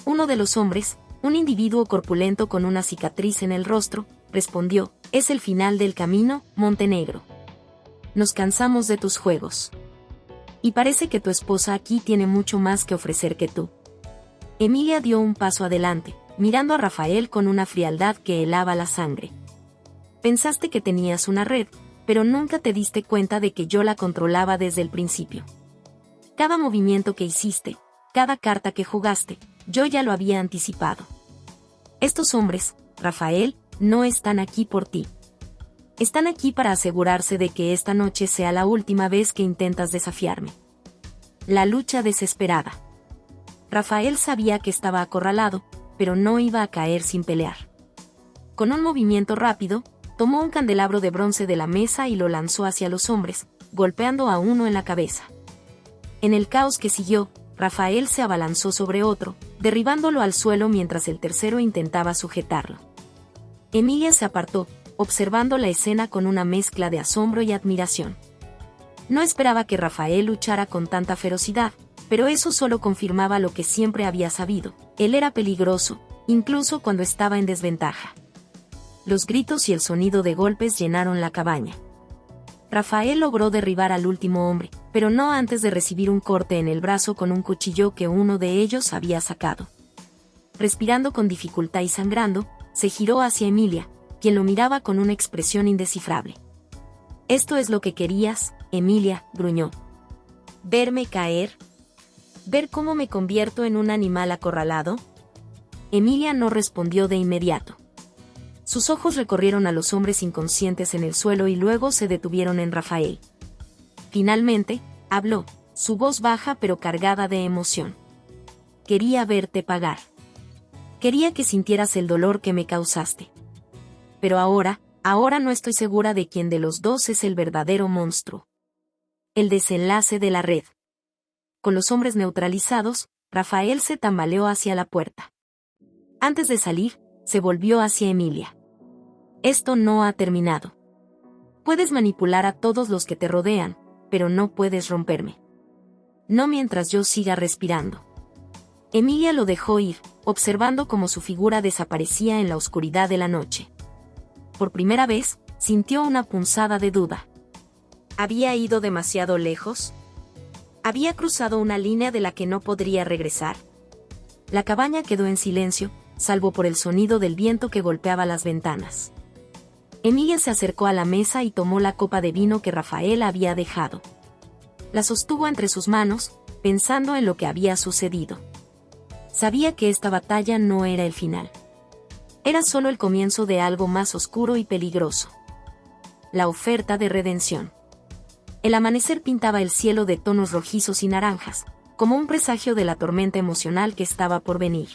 Uno de los hombres, un individuo corpulento con una cicatriz en el rostro, respondió: «Es el final del camino, Montenegro. Nos cansamos de tus juegos. Y parece que tu esposa aquí tiene mucho más que ofrecer que tú». Emilia dio un paso adelante, mirando a Rafael con una frialdad que helaba la sangre. Pensaste que tenías una red, pero nunca te diste cuenta de que yo la controlaba desde el principio. Cada movimiento que hiciste, cada carta que jugaste, yo ya lo había anticipado. Estos hombres, Rafael, no están aquí por ti. Están aquí para asegurarse de que esta noche sea la última vez que intentas desafiarme. La lucha desesperada. Rafael sabía que estaba acorralado, pero no iba a caer sin pelear. Con un movimiento rápido, tomó un candelabro de bronce de la mesa y lo lanzó hacia los hombres, golpeando a uno en la cabeza. En el caos que siguió, Rafael se abalanzó sobre otro, derribándolo al suelo mientras el tercero intentaba sujetarlo. Emilia se apartó, observando la escena con una mezcla de asombro y admiración. No esperaba que Rafael luchara con tanta ferocidad, pero eso solo confirmaba lo que siempre había sabido: él era peligroso, incluso cuando estaba en desventaja. Los gritos y el sonido de golpes llenaron la cabaña. Rafael logró derribar al último hombre, pero no antes de recibir un corte en el brazo con un cuchillo que uno de ellos había sacado. Respirando con dificultad y sangrando, se giró hacia Emilia, quien lo miraba con una expresión indescifrable. «¿Esto es lo que querías, Emilia?», gruñó. «¿Verme caer? ¿Ver cómo me convierto en un animal acorralado?». Emilia no respondió de inmediato. Sus ojos recorrieron a los hombres inconscientes en el suelo y luego se detuvieron en Rafael. Finalmente, habló, su voz baja pero cargada de emoción. «Quería verte pagar. Quería que sintieras el dolor que me causaste. Pero ahora no estoy segura de quién de los dos es el verdadero monstruo». El desenlace de la red. Con los hombres neutralizados, Rafael se tambaleó hacia la puerta. Antes de salir, se volvió hacia Emilia. «Esto no ha terminado. Puedes manipular a todos los que te rodean, pero no puedes romperme. No mientras yo siga respirando». Emilia lo dejó ir, observando cómo su figura desaparecía en la oscuridad de la noche. Por primera vez, sintió una punzada de duda. ¿Había ido demasiado lejos? ¿Había cruzado una línea de la que no podría regresar? La cabaña quedó en silencio, salvo por el sonido del viento que golpeaba las ventanas. Emilia se acercó a la mesa y tomó la copa de vino que Rafael había dejado. La sostuvo entre sus manos, pensando en lo que había sucedido. Sabía que esta batalla no era el final. Era solo el comienzo de algo más oscuro y peligroso. La oferta de redención. El amanecer pintaba el cielo de tonos rojizos y naranjas, como un presagio de la tormenta emocional que estaba por venir.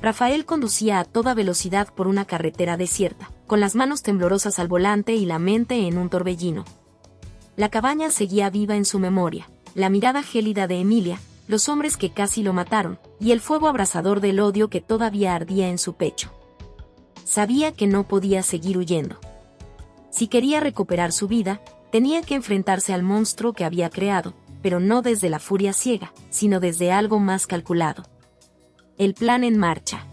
Rafael conducía a toda velocidad por una carretera desierta, con las manos temblorosas al volante y la mente en un torbellino. La cabaña seguía viva en su memoria, la mirada gélida de Emilia, los hombres que casi lo mataron, y el fuego abrasador del odio que todavía ardía en su pecho. Sabía que no podía seguir huyendo. Si quería recuperar su vida, tenía que enfrentarse al monstruo que había creado, pero no desde la furia ciega, sino desde algo más calculado. El plan en marcha.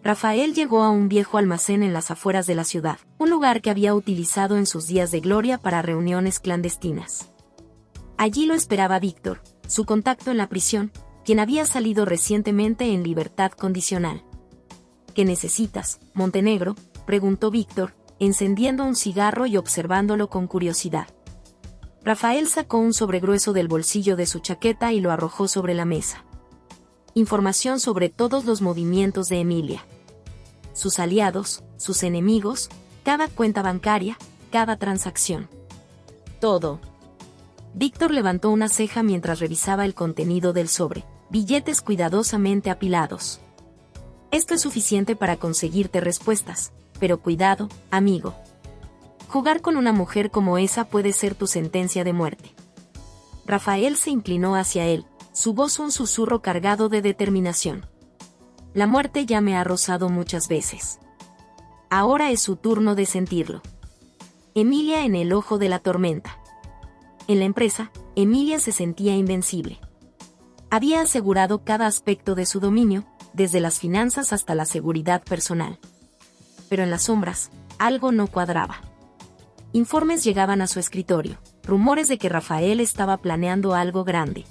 Rafael llegó a un viejo almacén en las afueras de la ciudad, un lugar que había utilizado en sus días de gloria para reuniones clandestinas. Allí lo esperaba Víctor, su contacto en la prisión, quien había salido recientemente en libertad condicional. «¿Qué necesitas, Montenegro?», preguntó Víctor, encendiendo un cigarro y observándolo con curiosidad. Rafael sacó un sobregrueso del bolsillo de su chaqueta y lo arrojó sobre la mesa. Información sobre todos los movimientos de Emilia. Sus aliados, sus enemigos, cada cuenta bancaria, cada transacción. Todo. Víctor levantó una ceja mientras revisaba el contenido del sobre, billetes cuidadosamente apilados. «Esto es suficiente para conseguirte respuestas, pero cuidado, amigo. Jugar con una mujer como esa puede ser tu sentencia de muerte». Rafael se inclinó hacia él, su voz un susurro cargado de determinación. «La muerte ya me ha rozado muchas veces. Ahora es su turno de sentirlo». Emilia en el ojo de la tormenta. En la empresa, Emilia se sentía invencible. Había asegurado cada aspecto de su dominio, desde las finanzas hasta la seguridad personal. Pero en las sombras, algo no cuadraba. Informes llegaban a su escritorio, rumores de que Rafael estaba planeando algo grande.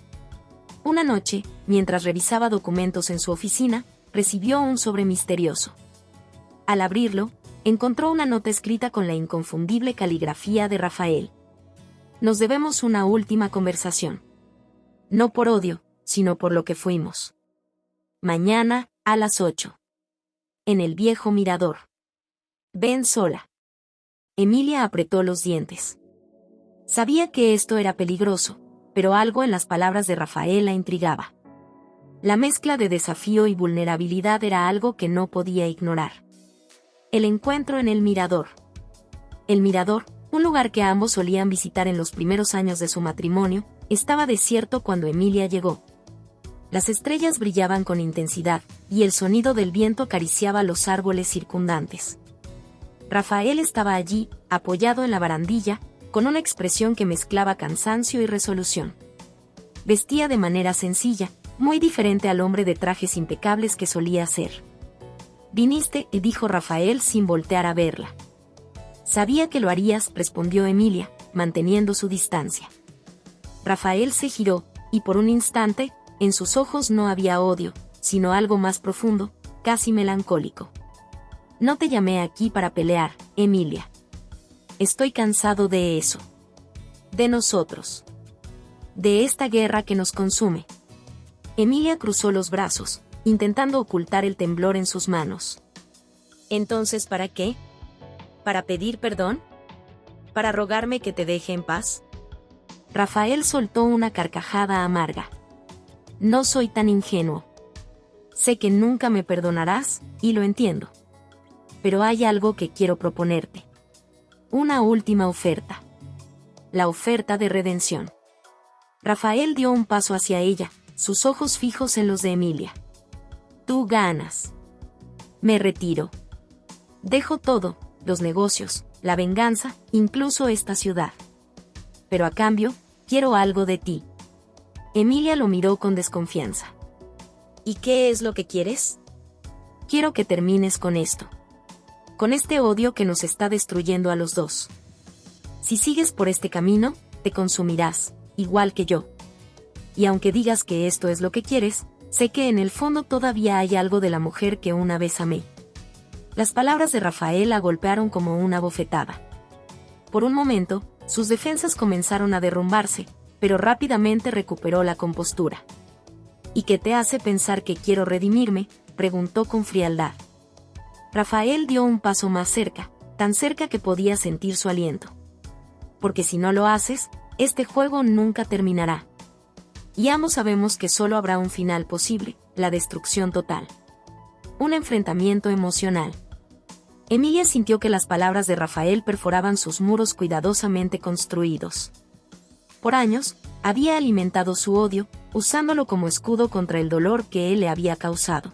Una noche, mientras revisaba documentos en su oficina, recibió un sobre misterioso. Al abrirlo, encontró una nota escrita con la inconfundible caligrafía de Rafael. Nos debemos una última conversación. No por odio, sino por lo que fuimos. Mañana, a las 8. En el viejo mirador. Ven sola. Emilia apretó los dientes. Sabía que esto era peligroso, pero algo en las palabras de Rafael la intrigaba. La mezcla de desafío y vulnerabilidad era algo que no podía ignorar. El encuentro en el mirador. El mirador, un lugar que ambos solían visitar en los primeros años de su matrimonio, estaba desierto cuando Emilia llegó. Las estrellas brillaban con intensidad, y el sonido del viento acariciaba los árboles circundantes. Rafael estaba allí, apoyado en la barandilla, con una expresión que mezclaba cansancio y resolución. Vestía de manera sencilla, muy diferente al hombre de trajes impecables que solía ser. «Viniste», dijo Rafael sin voltear a verla. «Sabía que lo harías», respondió Emilia, manteniendo su distancia. Rafael se giró, y por un instante, en sus ojos no había odio, sino algo más profundo, casi melancólico. «No te llamé aquí para pelear, Emilia. Estoy cansado de eso. De nosotros. De esta guerra que nos consume». Emilia cruzó los brazos, intentando ocultar el temblor en sus manos. «¿Entonces para qué? ¿Para pedir perdón? ¿Para rogarme que te deje en paz?» Rafael soltó una carcajada amarga. «No soy tan ingenuo. Sé que nunca me perdonarás, y lo entiendo. Pero hay algo que quiero proponerte. Una última oferta. La oferta de redención». Rafael dio un paso hacia ella, sus ojos fijos en los de Emilia. «Tú ganas. Me retiro. Dejo todo, los negocios, la venganza, incluso esta ciudad. Pero a cambio, quiero algo de ti». Emilia lo miró con desconfianza. «¿Y qué es lo que quieres?» «Quiero que termines con esto. Con este odio que nos está destruyendo a los dos. Si sigues por este camino, te consumirás, igual que yo. Y aunque digas que esto es lo que quieres, sé que en el fondo todavía hay algo de la mujer que una vez amé». Las palabras de Rafael la golpearon como una bofetada. Por un momento, sus defensas comenzaron a derrumbarse, pero rápidamente recuperó la compostura. «¿Y qué te hace pensar que quiero redimirme?», preguntó con frialdad. Rafael dio un paso más cerca, tan cerca que podía sentir su aliento. «Porque si no lo haces, este juego nunca terminará. Y ambos sabemos que solo habrá un final posible, la destrucción total. Un enfrentamiento emocional». Emilia sintió que las palabras de Rafael perforaban sus muros cuidadosamente construidos. Por años, había alimentado su odio, usándolo como escudo contra el dolor que él le había causado.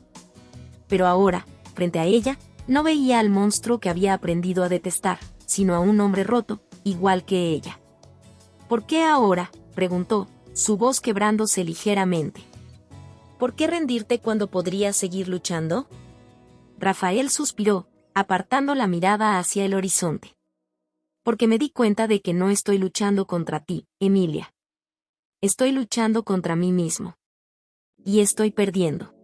Pero ahora, frente a ella, no veía al monstruo que había aprendido a detestar, sino a un hombre roto, igual que ella. «¿Por qué ahora?», preguntó, su voz quebrándose ligeramente. «¿Por qué rendirte cuando podrías seguir luchando?». Rafael suspiró, apartando la mirada hacia el horizonte. «Porque me di cuenta de que no estoy luchando contra ti, Emilia. Estoy luchando contra mí mismo. Y estoy perdiendo».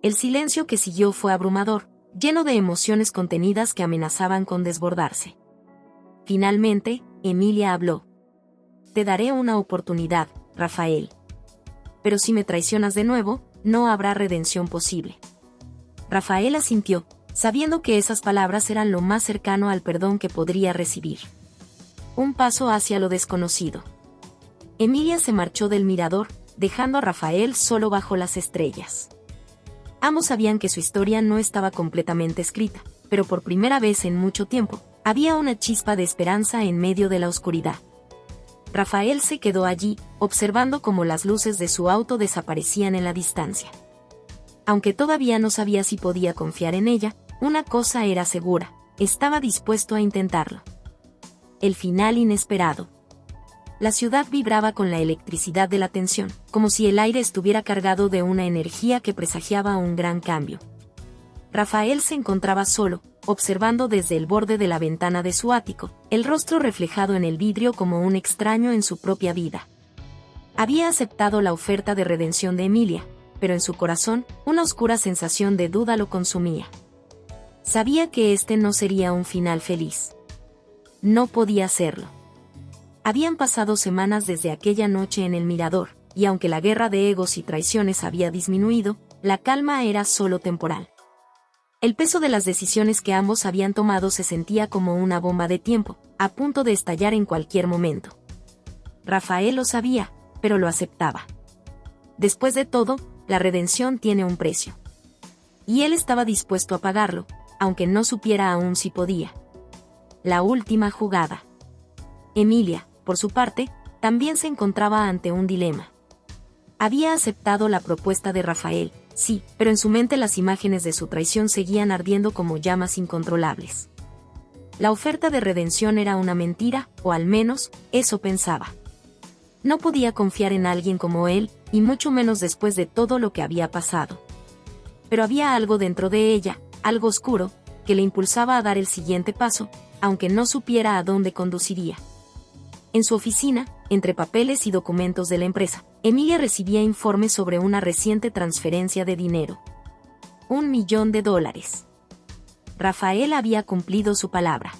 El silencio que siguió fue abrumador, lleno de emociones contenidas que amenazaban con desbordarse. Finalmente, Emilia habló. «Te daré una oportunidad, Rafael. Pero si me traicionas de nuevo, no habrá redención posible». Rafael asintió, sabiendo que esas palabras eran lo más cercano al perdón que podría recibir. Un paso hacia lo desconocido. Emilia se marchó del mirador, dejando a Rafael solo bajo las estrellas. Ambos sabían que su historia no estaba completamente escrita, pero por primera vez en mucho tiempo, había una chispa de esperanza en medio de la oscuridad. Rafael se quedó allí, observando cómo las luces de su auto desaparecían en la distancia. Aunque todavía no sabía si podía confiar en ella, una cosa era segura, estaba dispuesto a intentarlo. El final inesperado. La ciudad vibraba con la electricidad de la tensión, como si el aire estuviera cargado de una energía que presagiaba un gran cambio. Rafael se encontraba solo, observando desde el borde de la ventana de su ático, el rostro reflejado en el vidrio como un extraño en su propia vida. Había aceptado la oferta de redención de Emilia, pero en su corazón, una oscura sensación de duda lo consumía. Sabía que este no sería un final feliz. No podía serlo. Habían pasado semanas desde aquella noche en el mirador, y aunque la guerra de egos y traiciones había disminuido, la calma era solo temporal. El peso de las decisiones que ambos habían tomado se sentía como una bomba de tiempo, a punto de estallar en cualquier momento. Rafael lo sabía, pero lo aceptaba. Después de todo, la redención tiene un precio. Y él estaba dispuesto a pagarlo, aunque no supiera aún si podía. La última jugada. Emilia, por su parte, también se encontraba ante un dilema. Había aceptado la propuesta de Rafael, sí, pero en su mente las imágenes de su traición seguían ardiendo como llamas incontrolables. La oferta de redención era una mentira, o al menos, eso pensaba. No podía confiar en alguien como él, y mucho menos después de todo lo que había pasado. Pero había algo dentro de ella, algo oscuro, que le impulsaba a dar el siguiente paso, aunque no supiera a dónde conduciría. En su oficina, entre papeles y documentos de la empresa, Emilia recibía informes sobre una reciente transferencia de dinero. $1 millón. Rafael había cumplido su palabra.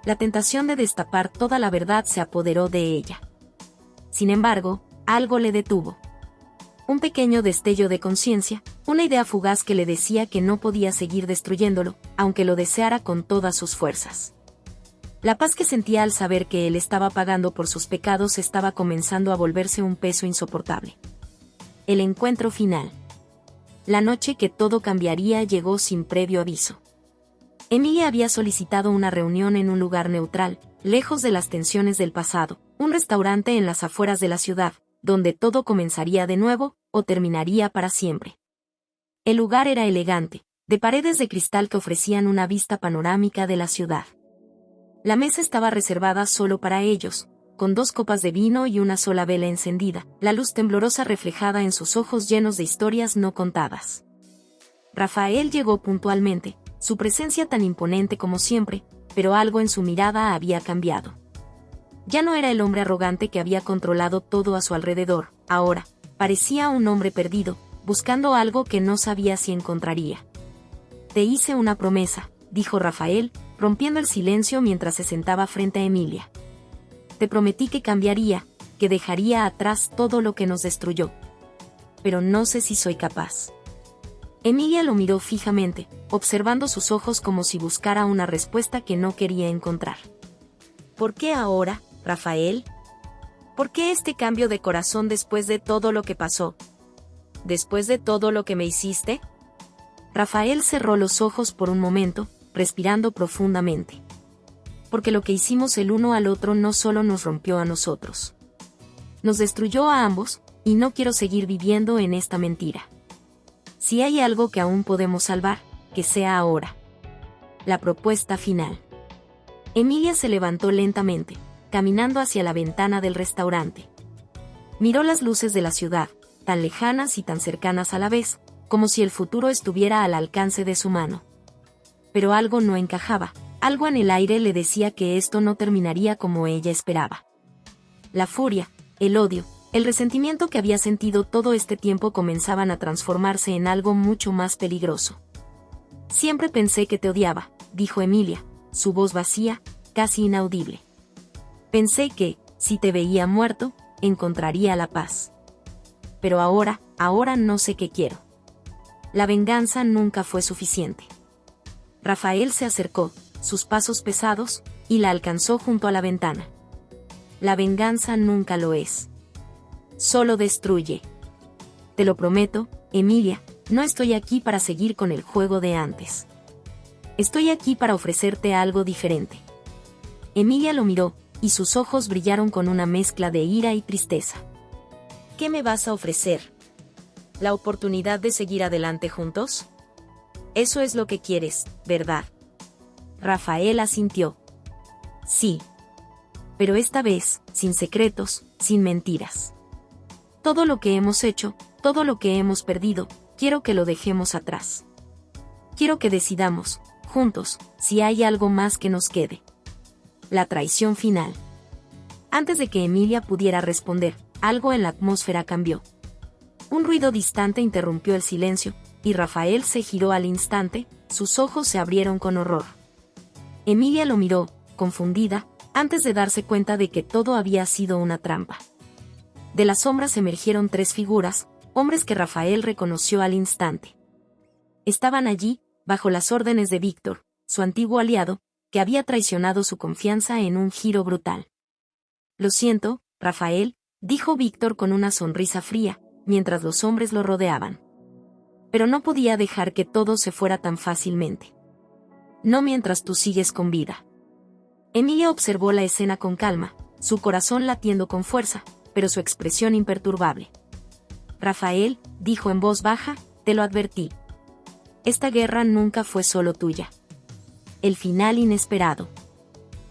La tentación de destapar toda la verdad se apoderó de ella. Sin embargo, algo le detuvo. Un pequeño destello de conciencia, una idea fugaz que le decía que no podía seguir destruyéndolo, aunque lo deseara con todas sus fuerzas. La paz que sentía al saber que él estaba pagando por sus pecados estaba comenzando a volverse un peso insoportable. El encuentro final. La noche que todo cambiaría llegó sin previo aviso. Emilia había solicitado una reunión en un lugar neutral, lejos de las tensiones del pasado, un restaurante en las afueras de la ciudad, donde todo comenzaría de nuevo, o terminaría para siempre. El lugar era elegante, de paredes de cristal que ofrecían una vista panorámica de la ciudad. La mesa estaba reservada solo para ellos, con 2 copas de vino y una sola vela encendida, la luz temblorosa reflejada en sus ojos llenos de historias no contadas. Rafael llegó puntualmente, su presencia tan imponente como siempre, pero algo en su mirada había cambiado. Ya no era el hombre arrogante que había controlado todo a su alrededor, ahora, parecía un hombre perdido, buscando algo que no sabía si encontraría. «Te hice una promesa», dijo Rafael, rompiendo el silencio mientras se sentaba frente a Emilia. «Te prometí que cambiaría, que dejaría atrás todo lo que nos destruyó. Pero no sé si soy capaz». Emilia lo miró fijamente, observando sus ojos como si buscara una respuesta que no quería encontrar. «¿Por qué ahora, Rafael? ¿Por qué este cambio de corazón después de todo lo que pasó? ¿Después de todo lo que me hiciste?» Rafael cerró los ojos por un momento, respirando profundamente. «Porque lo que hicimos el uno al otro no solo nos rompió a nosotros. Nos destruyó a ambos, y no quiero seguir viviendo en esta mentira. Si hay algo que aún podemos salvar, que sea ahora». La propuesta final. Emilia se levantó lentamente, caminando hacia la ventana del restaurante. Miró las luces de la ciudad, tan lejanas y tan cercanas a la vez, como si el futuro estuviera al alcance de su mano. Pero algo no encajaba, algo en el aire le decía que esto no terminaría como ella esperaba. La furia, el odio, el resentimiento que había sentido todo este tiempo comenzaban a transformarse en algo mucho más peligroso. «Siempre pensé que te odiaba», dijo Emilia, su voz vacía, casi inaudible. «Pensé que, si te veía muerto, encontraría la paz. Pero ahora no sé qué quiero». La venganza nunca fue suficiente. Rafael se acercó, sus pasos pesados, y la alcanzó junto a la ventana. «La venganza nunca lo es. Solo destruye. Te lo prometo, Emilia, no estoy aquí para seguir con el juego de antes. Estoy aquí para ofrecerte algo diferente». Emilia lo miró, y sus ojos brillaron con una mezcla de ira y tristeza. «¿Qué me vas a ofrecer? ¿La oportunidad de seguir adelante juntos? Eso es lo que quieres, ¿verdad?» Rafael asintió. «Sí. Pero esta vez, sin secretos, sin mentiras. Todo lo que hemos hecho, todo lo que hemos perdido, quiero que lo dejemos atrás. Quiero que decidamos, juntos, si hay algo más que nos quede». La traición final. Antes de que Emilia pudiera responder, algo en la atmósfera cambió. Un ruido distante interrumpió el silencio, y Rafael se giró al instante, sus ojos se abrieron con horror. Emilia lo miró, confundida, antes de darse cuenta de que todo había sido una trampa. De las sombras emergieron 3 figuras, hombres que Rafael reconoció al instante. Estaban allí, bajo las órdenes de Víctor, su antiguo aliado, que había traicionado su confianza en un giro brutal. «Lo siento, Rafael», dijo Víctor con una sonrisa fría, mientras los hombres lo rodeaban. Pero no podía dejar que todo se fuera tan fácilmente. No mientras tú sigues con vida. Emilia observó la escena con calma, su corazón latiendo con fuerza, pero su expresión imperturbable. «Rafael», dijo en voz baja, «te lo advertí. Esta guerra nunca fue solo tuya». El final inesperado.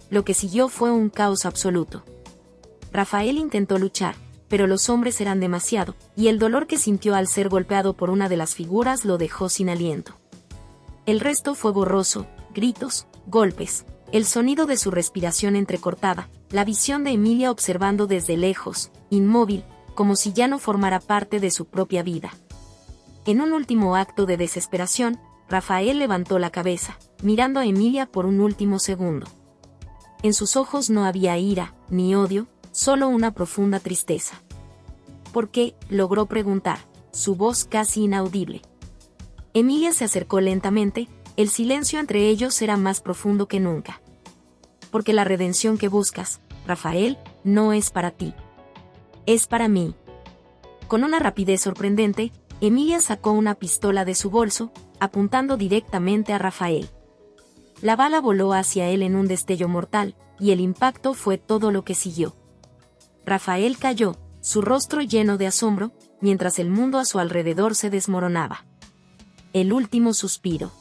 Lo que siguió fue un caos absoluto. Rafael intentó luchar, pero los hombres eran demasiado, y el dolor que sintió al ser golpeado por una de las figuras lo dejó sin aliento. El resto fue borroso, gritos, golpes, el sonido de su respiración entrecortada, la visión de Emilia observando desde lejos, inmóvil, como si ya no formara parte de su propia vida. En un último acto de desesperación, Rafael levantó la cabeza, mirando a Emilia por un último segundo. En sus ojos no había ira, ni odio, solo una profunda tristeza. «¿Por qué?», logró preguntar, su voz casi inaudible. Emilia se acercó lentamente, el silencio entre ellos era más profundo que nunca. «Porque la redención que buscas, Rafael, no es para ti. Es para mí». Con una rapidez sorprendente, Emilia sacó una pistola de su bolso, apuntando directamente a Rafael. La bala voló hacia él en un destello mortal, y el impacto fue todo lo que siguió. Rafael cayó, su rostro lleno de asombro, mientras el mundo a su alrededor se desmoronaba. El último suspiro.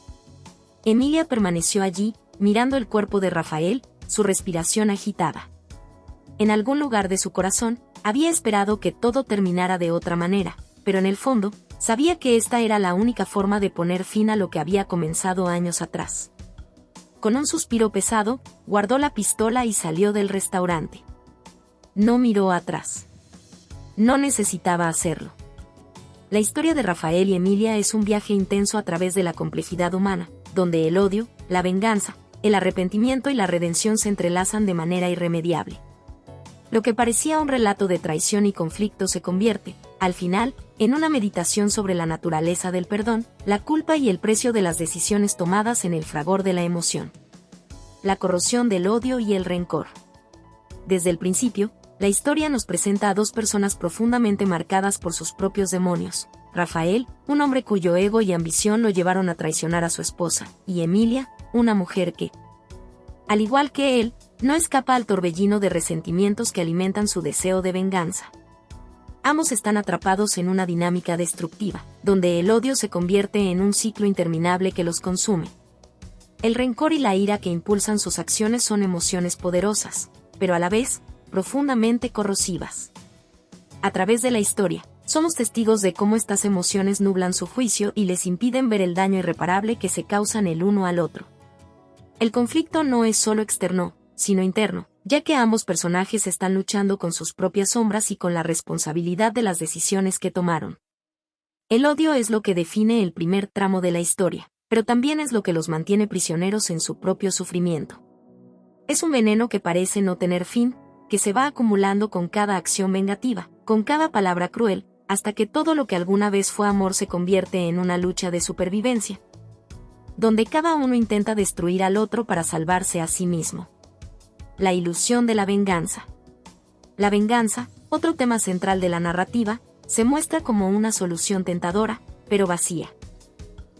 Emilia permaneció allí, mirando el cuerpo de Rafael, su respiración agitada. En algún lugar de su corazón, había esperado que todo terminara de otra manera, pero en el fondo, sabía que esta era la única forma de poner fin a lo que había comenzado años atrás. Con un suspiro pesado, guardó la pistola y salió del restaurante. No miró atrás. No necesitaba hacerlo. La historia de Rafael y Emilia es un viaje intenso a través de la complejidad humana, donde el odio, la venganza, el arrepentimiento y la redención se entrelazan de manera irremediable. Lo que parecía un relato de traición y conflicto se convierte, al final, en una meditación sobre la naturaleza del perdón, la culpa y el precio de las decisiones tomadas en el fragor de la emoción. La corrosión del odio y el rencor. Desde el principio, la historia nos presenta a 2 personas profundamente marcadas por sus propios demonios. Rafael, un hombre cuyo ego y ambición lo llevaron a traicionar a su esposa, y Emilia, una mujer que, al igual que él, no escapa al torbellino de resentimientos que alimentan su deseo de venganza. Ambos están atrapados en una dinámica destructiva, donde el odio se convierte en un ciclo interminable que los consume. El rencor y la ira que impulsan sus acciones son emociones poderosas, pero a la vez, profundamente corrosivas. A través de la historia, somos testigos de cómo estas emociones nublan su juicio y les impiden ver el daño irreparable que se causan el uno al otro. El conflicto no es solo externo, sino interno, ya que ambos personajes están luchando con sus propias sombras y con la responsabilidad de las decisiones que tomaron. El odio es lo que define el primer tramo de la historia, pero también es lo que los mantiene prisioneros en su propio sufrimiento. Es un veneno que parece no tener fin, que se va acumulando con cada acción vengativa, con cada palabra cruel, hasta que todo lo que alguna vez fue amor se convierte en una lucha de supervivencia, donde cada uno intenta destruir al otro para salvarse a sí mismo. La ilusión de la venganza. La venganza, otro tema central de la narrativa, se muestra como una solución tentadora, pero vacía.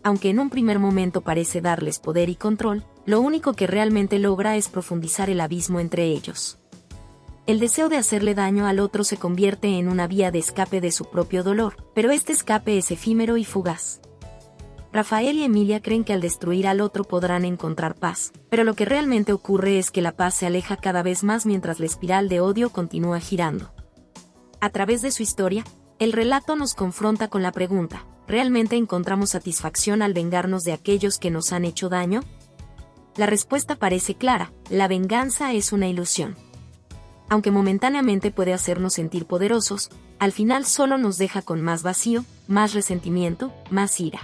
Aunque en un primer momento parece darles poder y control, lo único que realmente logra es profundizar el abismo entre ellos. El deseo de hacerle daño al otro se convierte en una vía de escape de su propio dolor, pero este escape es efímero y fugaz. Rafael y Emilia creen que al destruir al otro podrán encontrar paz, pero lo que realmente ocurre es que la paz se aleja cada vez más mientras la espiral de odio continúa girando. A través de su historia, el relato nos confronta con la pregunta: ¿realmente encontramos satisfacción al vengarnos de aquellos que nos han hecho daño? La respuesta parece clara: la venganza es una ilusión. Aunque momentáneamente puede hacernos sentir poderosos, al final solo nos deja con más vacío, más resentimiento, más ira.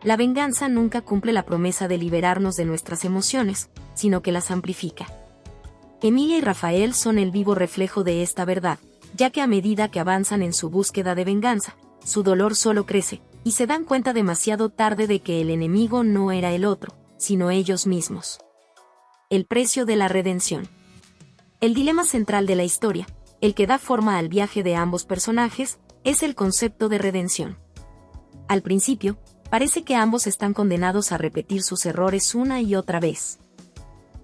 La venganza nunca cumple la promesa de liberarnos de nuestras emociones, sino que las amplifica. Emilia y Rafael son el vivo reflejo de esta verdad, ya que a medida que avanzan en su búsqueda de venganza, su dolor solo crece, y se dan cuenta demasiado tarde de que el enemigo no era el otro, sino ellos mismos. El precio de la redención. El dilema central de la historia, el que da forma al viaje de ambos personajes, es el concepto de redención. Al principio, parece que ambos están condenados a repetir sus errores una y otra vez.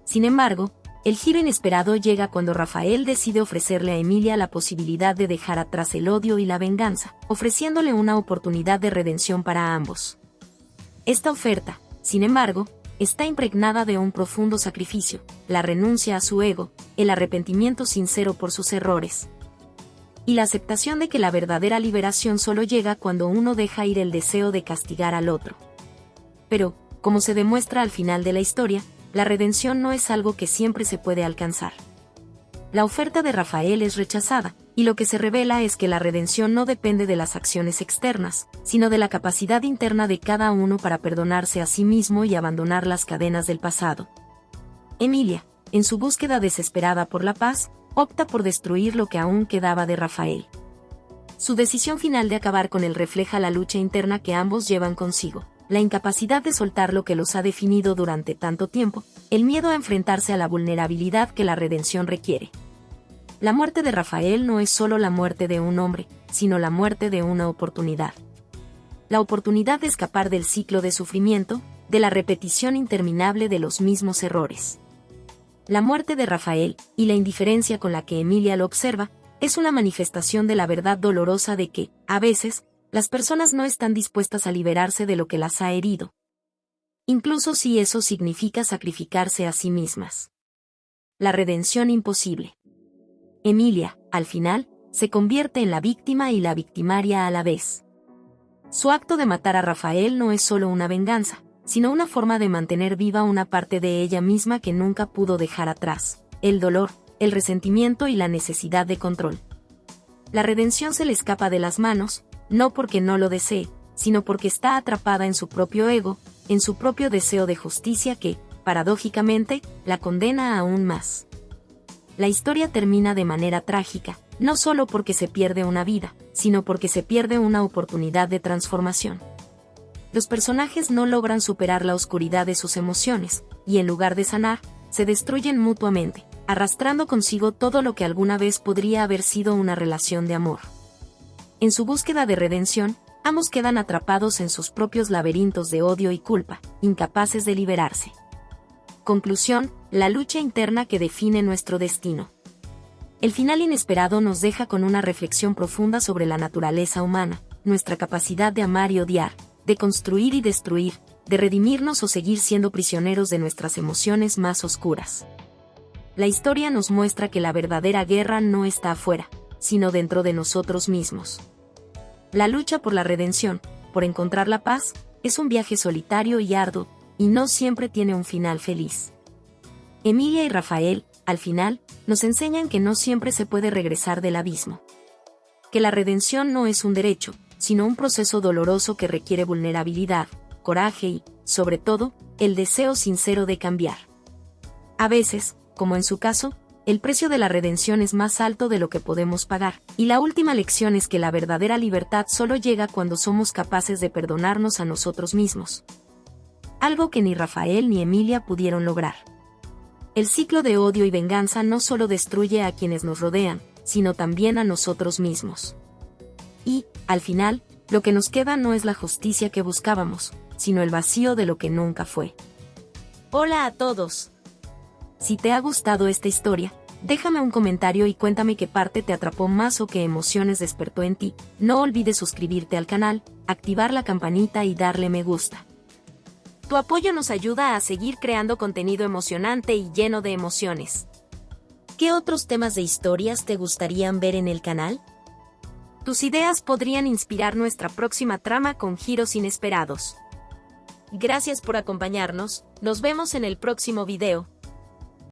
Sin embargo, el giro inesperado llega cuando Rafael decide ofrecerle a Emilia la posibilidad de dejar atrás el odio y la venganza, ofreciéndole una oportunidad de redención para ambos. Esta oferta, sin embargo, está impregnada de un profundo sacrificio, la renuncia a su ego, el arrepentimiento sincero por sus errores, y la aceptación de que la verdadera liberación solo llega cuando uno deja ir el deseo de castigar al otro. Pero, como se demuestra al final de la historia, la redención no es algo que siempre se puede alcanzar. La oferta de Rafael es rechazada, y lo que se revela es que la redención no depende de las acciones externas, sino de la capacidad interna de cada uno para perdonarse a sí mismo y abandonar las cadenas del pasado. Emilia, en su búsqueda desesperada por la paz, opta por destruir lo que aún quedaba de Rafael. Su decisión final de acabar con él refleja la lucha interna que ambos llevan consigo, la incapacidad de soltar lo que los ha definido durante tanto tiempo, el miedo a enfrentarse a la vulnerabilidad que la redención requiere. La muerte de Rafael no es solo la muerte de un hombre, sino la muerte de una oportunidad. La oportunidad de escapar del ciclo de sufrimiento, de la repetición interminable de los mismos errores. La muerte de Rafael, y la indiferencia con la que Emilia lo observa, es una manifestación de la verdad dolorosa de que, a veces, las personas no están dispuestas a liberarse de lo que las ha herido, incluso si eso significa sacrificarse a sí mismas. La redención imposible. Emilia, al final, se convierte en la víctima y la victimaria a la vez. Su acto de matar a Rafael no es solo una venganza, sino una forma de mantener viva una parte de ella misma que nunca pudo dejar atrás: el dolor, el resentimiento y la necesidad de control. La redención se le escapa de las manos, no porque no lo desee, sino porque está atrapada en su propio ego, en su propio deseo de justicia que, paradójicamente, la condena aún más. La historia termina de manera trágica, no solo porque se pierde una vida, sino porque se pierde una oportunidad de transformación. Los personajes no logran superar la oscuridad de sus emociones, y en lugar de sanar, se destruyen mutuamente, arrastrando consigo todo lo que alguna vez podría haber sido una relación de amor. En su búsqueda de redención, ambos quedan atrapados en sus propios laberintos de odio y culpa, incapaces de liberarse. Conclusión: la lucha interna que define nuestro destino. El final inesperado nos deja con una reflexión profunda sobre la naturaleza humana, nuestra capacidad de amar y odiar, de construir y destruir, de redimirnos o seguir siendo prisioneros de nuestras emociones más oscuras. La historia nos muestra que la verdadera guerra no está afuera, sino dentro de nosotros mismos. La lucha por la redención, por encontrar la paz, es un viaje solitario y arduo, y no siempre tiene un final feliz. Emilia y Rafael, al final, nos enseñan que no siempre se puede regresar del abismo. Que la redención no es un derecho, sino un proceso doloroso que requiere vulnerabilidad, coraje y, sobre todo, el deseo sincero de cambiar. A veces, como en su caso, el precio de la redención es más alto de lo que podemos pagar, y la última lección es que la verdadera libertad solo llega cuando somos capaces de perdonarnos a nosotros mismos. Algo que ni Rafael ni Emilia pudieron lograr. El ciclo de odio y venganza no solo destruye a quienes nos rodean, sino también a nosotros mismos. Y, al final, lo que nos queda no es la justicia que buscábamos, sino el vacío de lo que nunca fue. Hola a todos. Si te ha gustado esta historia, déjame un comentario y cuéntame qué parte te atrapó más o qué emociones despertó en ti. No olvides suscribirte al canal, activar la campanita y darle me gusta. Tu apoyo nos ayuda a seguir creando contenido emocionante y lleno de emociones. ¿Qué otros temas de historias te gustarían ver en el canal? Tus ideas podrían inspirar nuestra próxima trama con giros inesperados. Gracias por acompañarnos, nos vemos en el próximo video.